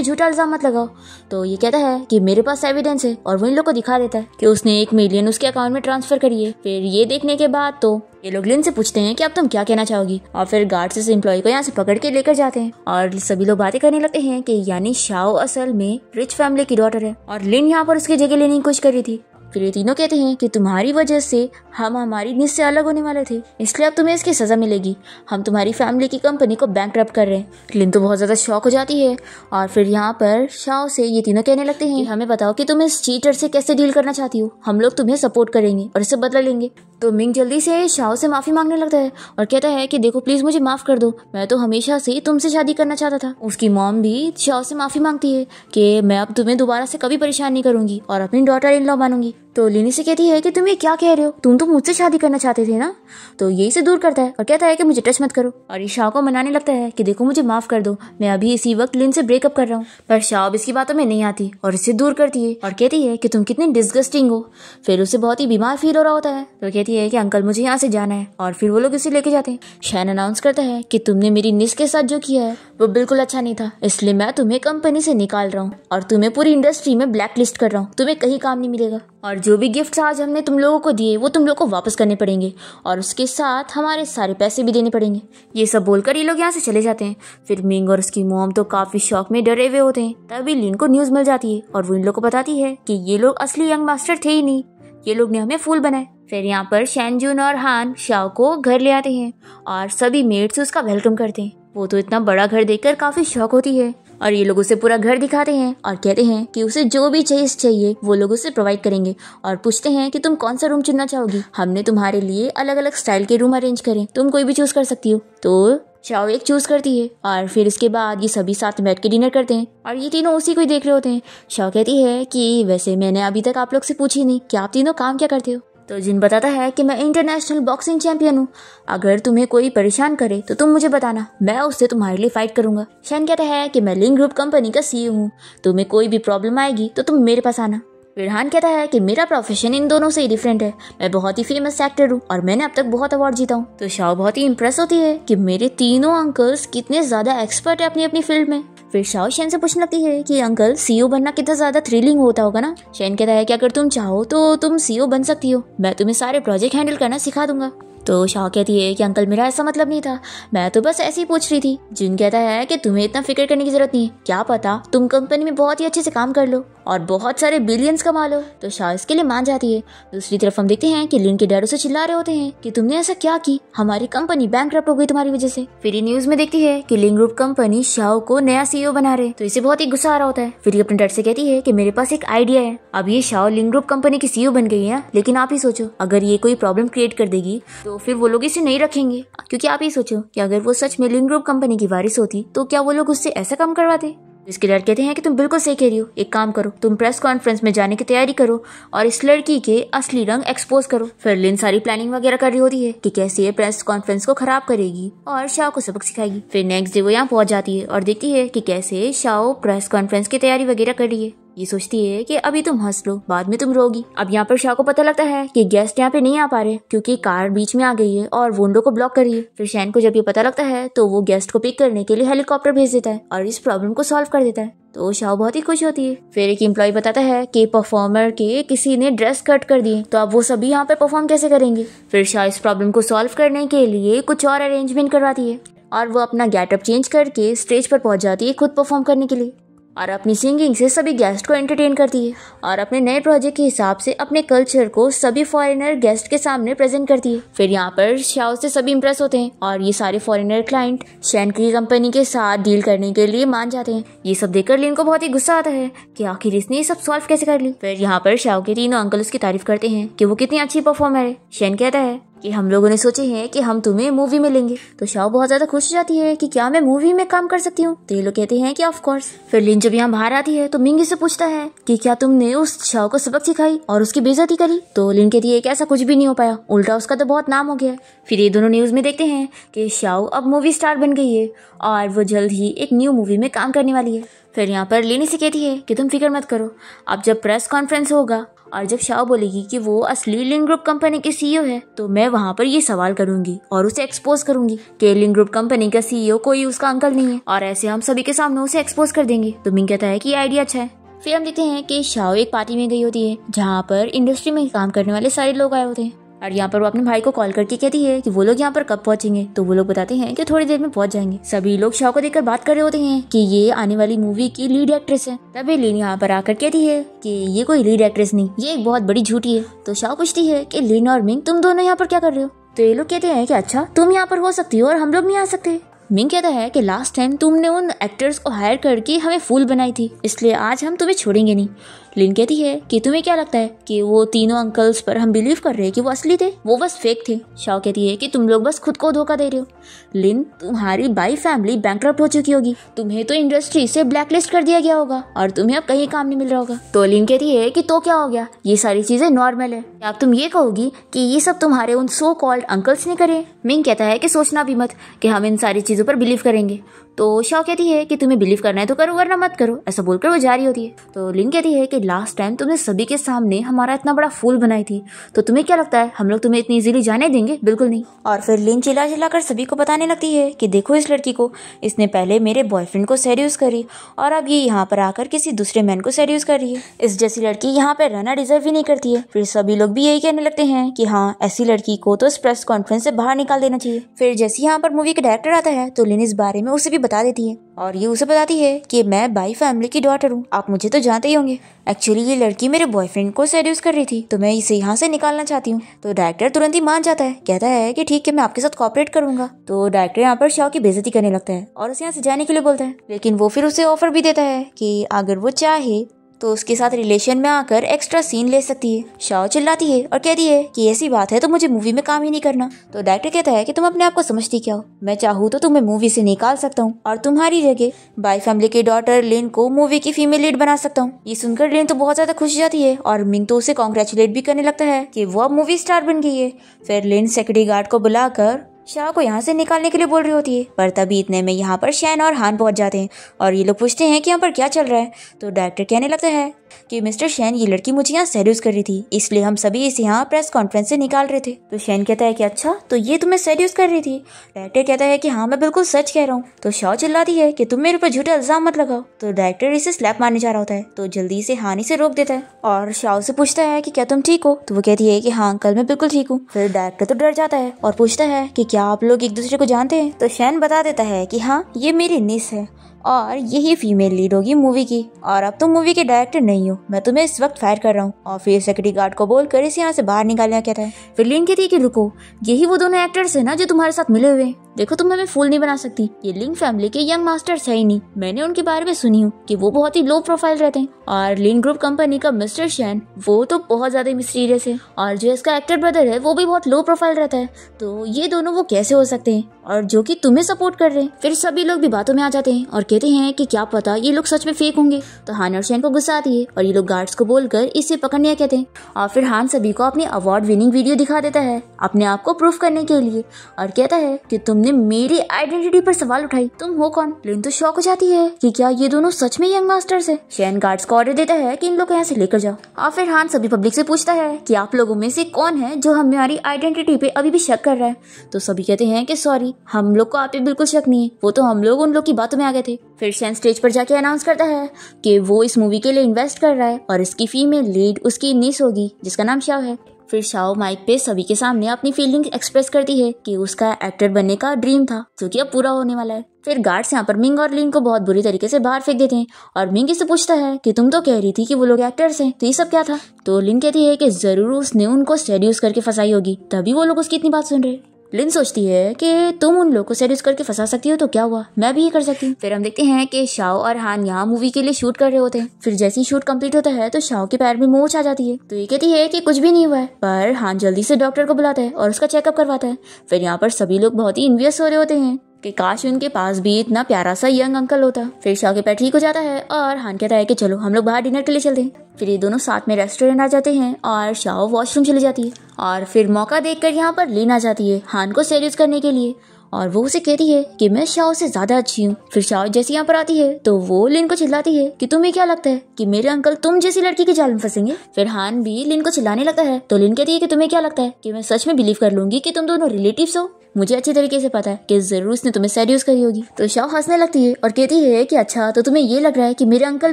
झूठा इल्जाम मत लगाओ। तो ये कहता है कि मेरे पास एविडेंस है और वो इन लोग को दिखा देता है कि उसने 1 मिलियन उसके अकाउंट में ट्रांसफर करी है। फिर ये देखने के बाद तो ये लोग लिन से पूछते हैं कि अब तुम क्या कहना चाहोगी, और फिर गार्ड से एम्प्लॉय को यहाँ से पकड़ के लेकर जाते हैं और सभी लोग बातें करने लगते हैं कि यानी शाओ असल में रिच फैमिली की डॉटर है और लिन यहाँ पर उसकी जगह लेने की कोशिश कर रही थी। फिर ये तीनों कहते हैं कि तुम्हारी वजह से हम हमारी नीस से अलग होने वाले थे, इसलिए अब तुम्हें इसकी सजा मिलेगी, हम तुम्हारी फैमिली की कंपनी को बैंकरप्ट कर रहे हैं। लिन तो बहुत ज्यादा शॉक हो जाती है और फिर यहाँ पर शाओ से ये तीनों कहने लगते हैं कि हमें बताओ कि तुम इस चीटर से कैसे डील करना चाहती हो, हम लोग तुम्हें सपोर्ट करेंगे और इसे बदला लेंगे। तो मिंग जल्दी से शाओ से माफी मांगने लगता है और कहता है कि देखो प्लीज मुझे माफ कर दो, मैं तो हमेशा से तुमसे शादी करना चाहता था। उसकी मॉम भी शाओ से माफी मांगती है कि मैं अब तुम्हें दोबारा से कभी परेशान नहीं करूंगी और अपनी डॉटर इन लॉ मानूंगी। तो लिनी से कहती है कि तुम ये क्या कह रहे हो, तुम तो मुझसे शादी करना चाहते थे ना। तो यही से दूर करता है और कहता है कि मुझे टच मत करो और ये शाओ को मनाने लगता है कि देखो मुझे माफ कर दो, मैं अभी इसी वक्त लिन से ब्रेकअप कर रहा हूँ। पर शाओ इसकी बातों में नहीं आती और इसे दूर करती है और कहती है कि तुम कितनी डिस्गस्टिंग हो। फिर उसे बहुत ही बीमार फील हो रहा होता है तो कहती है कि अंकल मुझे यहाँ से जाना है और फिर वो लोग इसे लेके जाते हैं। शैन अनाउंस करता है कि तुमने मेरी निस के साथ जो किया है वो बिल्कुल अच्छा नहीं था, इसलिए मैं तुम्हें कंपनी से निकाल रहा हूँ और तुम्हें पूरी इंडस्ट्री में ब्लैक लिस्ट कर रहा हूँ, तुम्हें कहीं काम नहीं मिलेगा और जो भी गिफ्ट आज हमने तुम लोगों को दिए वो तुम लोगों को वापस करने पड़ेंगे और उसके साथ हमारे सारे पैसे भी देने पड़ेंगे। ये सब बोलकर ये लोग यहाँ से चले जाते हैं। फिर मिंग और उसकी मॉम तो काफी शौक में डरे हुए होते हैं। तभी लिन को न्यूज मिल जाती है और वो इन लोग को बताती है कि ये लोग असली यंग मास्टर थे ही नहीं, ये लोग ने हमें फूल बनाए। फिर यहाँ पर शैनजून और हान शाओ को घर ले आते हैं और सभी मेट्स उसका वेलकम करते हैं। वो तो इतना बड़ा घर देखकर काफी शौक होती है और ये लोग उसे पूरा घर दिखाते हैं और कहते हैं कि उसे जो भी चाहिए वो लोग उसे प्रोवाइड करेंगे और पूछते हैं कि तुम कौन सा रूम चुनना चाहोगी, हमने तुम्हारे लिए अलग अलग स्टाइल के रूम अरेंज करे, तुम कोई भी चूज कर सकती हो। तो शाओ एक चूज करती है और फिर इसके बाद ये सभी साथ बैठ के डिनर करते हैं और ये तीनों उसी को ही देख रहे होते हैं। शाओ कहती है कि वैसे मैंने अभी तक आप लोग से पूछी नहीं कि आप तीनों काम क्या करते हो। तो जिन बताता है कि मैं इंटरनेशनल बॉक्सिंग चैंपियन हूँ, अगर तुम्हें कोई परेशान करे तो तुम मुझे बताना, मैं उससे तुम्हारे लिए फाइट करूंगा। शैन कहता है कि मैं लिंग ग्रुप कंपनी का सीईओ हूँ, तुम्हें कोई भी प्रॉब्लम आएगी तो तुम मेरे पास आना। फिर हान कहता है कि मेरा प्रोफेशन इन दोनों से ही डिफरेंट है, मैं बहुत ही फेमस एक्टर हूँ और मैंने अब तक बहुत अवार्ड जीता हूँ। तो शाओ बहुत ही इम्प्रेस होती है कि मेरे तीनों अंकल्स कितने ज्यादा एक्सपर्ट है अपनी अपनी फील्ड में। फिर शाओ शैन से पूछने लगती है कि अंकल सीईओ बनना कितना ज्यादा थ्रिलिंग होता होगा ना। शैन कहता है कि अगर तुम चाहो तो तुम सीईओ बन सकती हो, मैं तुम्हें सारे प्रोजेक्ट हैंडल करना सिखा दूंगा। तो शाओ कहती है कि अंकल मेरा ऐसा मतलब नहीं था, मैं तो बस ऐसे ही पूछ रही थी। जिन कहता है कि तुम्हें इतना फिक्र करने की जरूरत नहीं है, क्या पता तुम कंपनी में बहुत ही अच्छे से काम कर लो और बहुत सारे बिलियंस कमा लो। तो शाओ इसके लिए मान जाती है। दूसरी तरफ हम देखते हैं कि लिन के डैड उसे चिल्ला रहे होते हैं कि तुमने ऐसा क्या की, हमारी कंपनी बैंकरप्ट हो गई तुम्हारी वजह से। फिर ये न्यूज में देखती है कि लिन ग्रुप कंपनी शाओ को नया सीईओ बना रहे, तो इसे बहुत ही गुस्सा आ रहा होता है। फिर ये अपने डैड से कहती है कि मेरे पास एक आइडिया है, अब ये शाओ लिन ग्रुप कंपनी की सीईओ बन गई है, लेकिन आप ही सोचो अगर ये कोई प्रॉब्लम क्रिएट कर देगी तो फिर वो लोग इसे नहीं रखेंगे, क्योंकि आप ही सोचो कि अगर वो सच में लिन ग्रुप कंपनी की वारिस होती तो क्या वो लोग उससे ऐसा काम करवाते। इसके डैड कहते हैं कि तुम बिल्कुल सही कह रही हो, एक काम करो तुम प्रेस कॉन्फ्रेंस में जाने की तैयारी करो और इस लड़की के असली रंग एक्सपोज करो। फिर लिन सारी प्लानिंग वगैरह कर रही होती है कि कैसे ये प्रेस कॉन्फ्रेंस को खराब करेगी और शाओ को सबक सिखाएगी। फिर नेक्स्ट डे वो यहाँ पहुंच जाती है और देखती है कि कैसे शाओ प्रेस कॉन्फ्रेंस की तैयारी वगैरह कर रही है। ये सोचती है कि अभी तुम हंस लो, बाद में तुम रोगी। अब यहाँ पर शाओ को पता लगता है कि गेस्ट यहाँ पे नहीं आ पा रहे क्योंकि कार बीच में आ गई है और वो उन लोगों को ब्लॉक कर रही है। फिर शैन को जब ये पता लगता है तो वो गेस्ट को पिक करने के लिए हेलीकॉप्टर भेज देता है और इस प्रॉब्लम को सॉल्व कर देता है। तो शाओ बहुत ही खुश होती है। फिर एक एम्प्लॉय बताता है कि परफॉर्मर के किसी ने ड्रेस कट कर दिए, तो अब वो सभी यहाँ पे परफॉर्म कैसे करेंगे। फिर शाओ इस प्रॉब्लम को सॉल्व करने के लिए कुछ और अरेंजमेंट करवाती है और वो अपना गेटअप चेंज करके स्टेज पर पहुंच जाती है खुद परफॉर्म करने के लिए और अपनी सिंगिंग से सभी गेस्ट को एंटरटेन करती है और अपने नए प्रोजेक्ट के हिसाब से अपने कल्चर को सभी फॉरेनर गेस्ट के सामने प्रेजेंट करती है। फिर यहाँ पर शाओ से सभी इम्प्रेस होते हैं और ये सारे फॉरेनर क्लाइंट शैन की कंपनी के साथ डील करने के लिए मान जाते हैं। ये सब देखकर लिन को बहुत ही गुस्सा आता है कि आखिर इसने ये सब सॉल्व कैसे कर ली। फिर यहाँ पर शाओ के तीनों अंकल उसकी तारीफ करते हैं कि वो कितनी अच्छी परफॉर्मर है। शैन कहता है कि हम लोगों ने सोचे हैं कि हम तुम्हें मूवी में लेंगे, तो शाओ बहुत ज्यादा खुश हो जाती है कि क्या मैं मूवी में काम कर सकती हूँ। तो ये लोग कहते हैं कि ऑफ कोर्स। फिर लिन जब यहाँ बाहर आती है तो मिंगी से पूछता है कि क्या तुमने उस शाओ को सबक सिखाई और उसकी बेइज्जती करी। तो लिन कहती है कि ऐसा कुछ भी नहीं हो पाया, उल्टा उसका तो बहुत नाम हो गया है। फिर ये दोनों न्यूज में देखते हैं कि शाओ अब मूवी स्टार बन गई है और वो जल्द ही एक न्यू मूवी में काम करने वाली है। फिर यहाँ पर लिन से कहती है कि तुम फिक्र मत करो, अब जब प्रेस कॉन्फ्रेंस होगा और जब शाओ बोलेगी कि वो असली लिन ग्रुप कंपनी के सीईओ है, तो मैं वहाँ पर ये सवाल करूंगी और उसे एक्सपोज करूंगी कि लिन ग्रुप कंपनी का सीईओ कोई उसका अंकल नहीं है और ऐसे हम सभी के सामने उसे एक्सपोज कर देंगे। तो मिंग कहता है कि ये आइडिया अच्छा है। फिर हम देखते हैं कि शाओ एक पार्टी में गई होती है जहाँ पर इंडस्ट्री में काम करने वाले सारे लोग आए होते हैं और यहाँ पर वो अपने भाई को कॉल करके कहती है कि वो लोग यहाँ पर कब पहुंचेंगे। तो वो लोग बताते हैं कि थोड़ी देर में पहुंच जाएंगे। सभी लोग शाओ को देखकर बात कर रहे होते हैं कि ये आने वाली मूवी की लीड एक्ट्रेस है। तभी लिन यहाँ पर आकर कहती है कि ये कोई लीड एक्ट्रेस नहीं, ये एक बहुत बड़ी झूठी है। तो शाओ पूछती है कि लिन और मिंग तुम दोनों यहाँ पर क्या कर रहे हो। तो ये लोग कहते हैं कि अच्छा तुम यहाँ पर हो सकती हो और हम लोग नहीं आ सकते। मिंग कहता है कि लास्ट टाइम तुमने उन एक्टर्स को हायर करके हमें फूल बनाई थी, इसलिए आज हम तुम्हें छोड़ेंगे नहीं। लिन कहती है कि तुम्हें क्या लगता है कि वो तीनों अंकल्स पर हम बिलीव कर रहे हैं कि वो असली थे, वो बस फेक थे। शाओ कहती है कि तुम लोग बस खुद को धोखा दे रहे हो। लिन, तुम्हारी बाई फैमिली बैंकरप्ट हो चुकी होगी, तुम्हें तो इंडस्ट्री से ब्लैकलिस्ट कर दिया गया होगा और तुम्हें अब कहीं काम नहीं मिल रहा होगा। तो लिन कहती है कि तो क्या हो गया, ये सारी चीजें नॉर्मल है। अब तुम ये कहोगी कि ये सब तुम्हारे उन सो कॉल्ड अंकल्स ने करे। मिंग कहता है कि सोचना भी मत कि हम इन सारी चीजों पर बिलीव करेंगे। तो शाओ कहती है कि तुम्हें बिलीव करना है तो करो वरना मत करो। ऐसा बोलकर वो जारी होती है। तो लिन कहती है कि लास्ट टाइम तुमने सभी के सामने हमारा इतना बड़ा फूल बनाई थी, तो तुम्हें क्या लगता है हम लोग तुम्हें इतनी इजीली जाने देंगे? बिल्कुल नहीं। और फिर लिन चिल्ला चिल्ला कर सभी को बताने लगती है कि देखो इस लड़की को, इसने पहले मेरे बॉयफ्रेंड को सेड्यूस करी और अब ये यहाँ पर आकर किसी दूसरे मैन को सेड्यूस कर रही है। इस जैसी लड़की यहाँ पे रहना डिजर्व ही नहीं करती है। फिर सभी लोग भी यही कहने लगते हैं कि हाँ, ऐसी लड़की को तो इस प्रेस कॉन्फ्रेंस से बाहर निकाल देना चाहिए। फिर जैसे यहाँ पर मूवी का डायरेक्टर आता है तो लिन इस बारे में उसे भी बता देती है और ये उसे बताती है कि मैं बाई फैमिली की डॉटर हूँ, आप मुझे तो जानते ही होंगे। एक्चुअली ये लड़की मेरे बॉयफ्रेंड को सेड्यूस कर रही थी, तो मैं इसे यहाँ से निकालना चाहती हूँ। तो डायरेक्टर तुरंत ही मान जाता है, कहता है कि ठीक है, मैं आपके साथ कोऑपरेट करूंगा। तो डायरेक्टर यहाँ पर शाओ की बेइज्जती करने लगता है और उसे यहाँ से जाने के लिए बोलता है, लेकिन वो फिर उसे ऑफर भी देता है कि अगर वो चाहे तो उसके साथ रिलेशन में आकर एक्स्ट्रा सीन ले सकती है। शाओ चिल्लाती है और कहती है कि ऐसी बात है तो मुझे मूवी में काम ही नहीं करना। तो डायरेक्टर कहता है कि तुम अपने आप को समझती क्या हो, मैं चाहूँ तो तुम्हें मूवी से निकाल सकता हूँ और तुम्हारी जगह बाई फैमिली की डॉटर लिन को मूवी की फीमेल लीड बना सकता हूँ। ये सुनकर लिन तो बहुत ज्यादा खुश हो जाती है और मिंग तो उसे कॉन्ग्रेचुलेट भी करने लगता है कि वो अब मूवी स्टार बन गई है। फिर लिन सिक्योरिटी गार्ड को बुलाकर शाओ को यहाँ से निकालने के लिए बोल रही होती है, पर तभी इतने में यहाँ पर शैन और हान पहुंच जाते हैं और ये लोग पूछते हैं कि यहाँ पर क्या चल रहा है। तो डायरेक्टर कहने लगता है कि मिस्टर शैन, ये लड़की मुझे यहाँ सेड्यूस कर रही थी, इसलिए हम सभी इसे यहाँ प्रेस कॉन्फ्रेंस से निकाल रहे थे। तो शैन कहता है कि अच्छा, तो ये तुम्हें सेड्यूस कर रही थी? डायरेक्टर कहता है कि हाँ, मैं बिल्कुल सच कह रहा हूँ। तो शाओ चिल्लाती है कि तुम मेरे ऊपर झूठे इल्जाम मत लगाओ। तो डायरेक्टर इसे स्लैप मारने जा रहा होता है, तो जल्दी से हानि से रोक देता है और शाओ से पूछता है कि क्या तुम ठीक हो? तो वो कहती है कि हाँ अंकल, मैं बिल्कुल ठीक हूँ। फिर डायरेक्टर तो डर जाता है और पूछता है कि क्या आप लोग एक दूसरे को जानते हैं? तो शैन बता देता है कि हाँ, ये मेरी निस है और यही फीमेल लीड होगी मूवी की, और अब तुम मूवी के डायरेक्टर नहीं हो, मैं तुम्हें इस वक्त फायर कर रहा हूँ। और फिर सिक्योरिटी गार्ड को बोलकर इसे यहाँ से बाहर निकालना कहता है। फिर लिन कहती है कि रुको, यही वो दोनों एक्टर्स है ना जो तुम्हारे साथ मिले हुए हैं, देखो तुम हमें फूल नहीं बना सकती, ये लिंग फैमिली के यंग मास्टर्स है ही नहीं, मैंने उनके बारे में सुनी हूँ कि वो बहुत ही लो प्रोफाइल रहते हैं। और लिन ग्रुप कंपनी का मिस्टर शैन, वो तो बहुत ज्यादा मिस्टीरियस है, और जो इसका एक्टर ब्रदर है वो भी बहुत लो प्रोफाइल रहता है, तो ये दोनों वो कैसे हो सकते हैं और जो कि तुम्हें सपोर्ट कर रहे हैं। फिर सभी लोग भी बातों में आ जाते हैं और कहते हैं कि क्या पता ये लोग सच में फेक होंगे। तो हान और शैन को गुस्सा आती है और ये लोग गार्ड्स को बोलकर इसे पकड़ने कहते हैं। और फिर हान सभी को अपनी अवार्ड विनिंग वीडियो दिखा देता है अपने आप को प्रूफ करने के लिए और कहता है कि तुमने मेरी आइडेंटिटी पर सवाल उठाई, तुम हो कौन। लिन तो शॉक हो जाती है कि क्या ये दोनों सच में यंग मास्टर्स है। शेन गार्ड्स को ऑर्डर देता है कि इन लोग को यहाँ से लेकर जाओ और फिर हान सभी पब्लिक से पूछता है कि आप लोगों में से कौन है जो हमारी आइडेंटिटी पे अभी भी शक कर रहा है। तो सभी कहते हैं कि सॉरी, हम लोग को आप पे बिल्कुल शक नहीं है, वो तो हम लोग उन लोग की बातों में आ गए थे। फिर शेन स्टेज पर जाके अनाउंस करता है कि वो इस मूवी के लिए इन्वेस्ट कर रहा है और इसकी फीमेल लीड उसकी निस होगी जिसका नाम शाओ है। फिर शाओ माइक पे सभी के सामने अपनी फीलिंग एक्सप्रेस करती है कि उसका एक्टर बनने का ड्रीम था जो कि अब पूरा होने वाला है। फिर गार्ड्स यहाँ पर मिंग और लिन को बहुत बुरी तरीके से बाहर फेंक देते हैं और मिंग इससे पूछता है कि तुम तो कह रही थी कि वो लोग एक्टर्स हैं, तो ये सब क्या था। तो लिन कहती है कि जरूर उसने उनको सेड्यूस करके फंसाई होगी, तभी वो लोग उसकी इतनी बात सुन रहे। लिन सोचती है कि तुम उन लोगों को सेड्यूस करके फंसा सकती हो तो क्या हुआ, मैं भी ये कर सकती हूँ। फिर हम देखते हैं कि शाओ और हान यहाँ मूवी के लिए शूट कर रहे होते हैं। फिर जैसे ही शूट कंप्लीट होता है तो शाओ के पैर में मोच आ जाती है, तो ये कहती है कि कुछ भी नहीं हुआ है, पर हान जल्दी से डॉक्टर को बुलाता है और उसका चेकअप करवाता है। फिर यहाँ पर सभी लोग बहुत ही इन्वियस हो रहे होते हैं कि काश उनके पास भी इतना प्यारा सा यंग अंकल होता। फिर शाओ के पैर ठीक हो जाता है और हान कहता है कि चलो हम लोग बाहर डिनर के लिए चलते हैं। फिर ये दोनों साथ में रेस्टोरेंट आ जाते हैं और शाओ वॉशरूम चली जाती है और फिर मौका देखकर यहाँ पर लिन आ जाती है हान को सेड्यूस करने के लिए और वो उसे कहती है कि मैं शाओ से ज्यादा अच्छी हूँ। फिर शाओ जैसे यहाँ पर आती है तो वो लिन को चिल्लाती है कि तुम्हें क्या लगता है कि मेरे अंकल तुम जैसी लड़की के जाल में फंसेंगे। फिर हान भी लिन को चिल्लाने लगता है तो लिन कहती है कि तुम्हें क्या लगता है कि मैं सच में बिलीव कर लूंगी कि तुम दोनों रिलेटिव्स हो। मुझे अच्छी तरीके से पता है कि जरूर उसने तुम्हें सेड्यूस करी होगी। तो शाओ हंसने लगती है और कहती है कि अच्छा, तो तुम्हें ये लग रहा है कि मेरे अंकल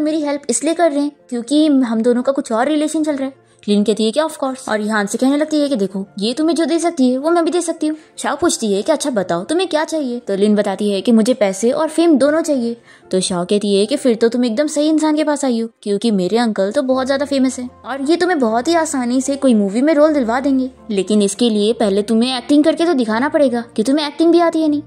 मेरी हेल्प इसलिए कर रहे हैं क्योंकि हम दोनों का कुछ और रिलेशन चल रहा है। लिन कहती है कि ऑफ कोर्स और यहाँ से कहने लगती है कि देखो ये तुम्हें जो दे सकती है वो मैं भी दे सकती हूँ। शाओ पूछती है कि अच्छा बताओ तुम्हें क्या चाहिए। तो लिन बताती है कि मुझे पैसे और फेम दोनों चाहिए। तो शाओ कहती है कि फिर तो तुम एकदम सही इंसान के पास आई हो क्योंकि मेरे अंकल तो बहुत ज्यादा फेमस है और ये तुम्हें बहुत ही आसानी से कोई मूवी में रोल दिलवा देंगे, लेकिन इसके लिए पहले तुम्हें एक्टिंग करके तो दिखाना पड़ेगा कि तुम्हें एक्टिंग भी आती है नहीं।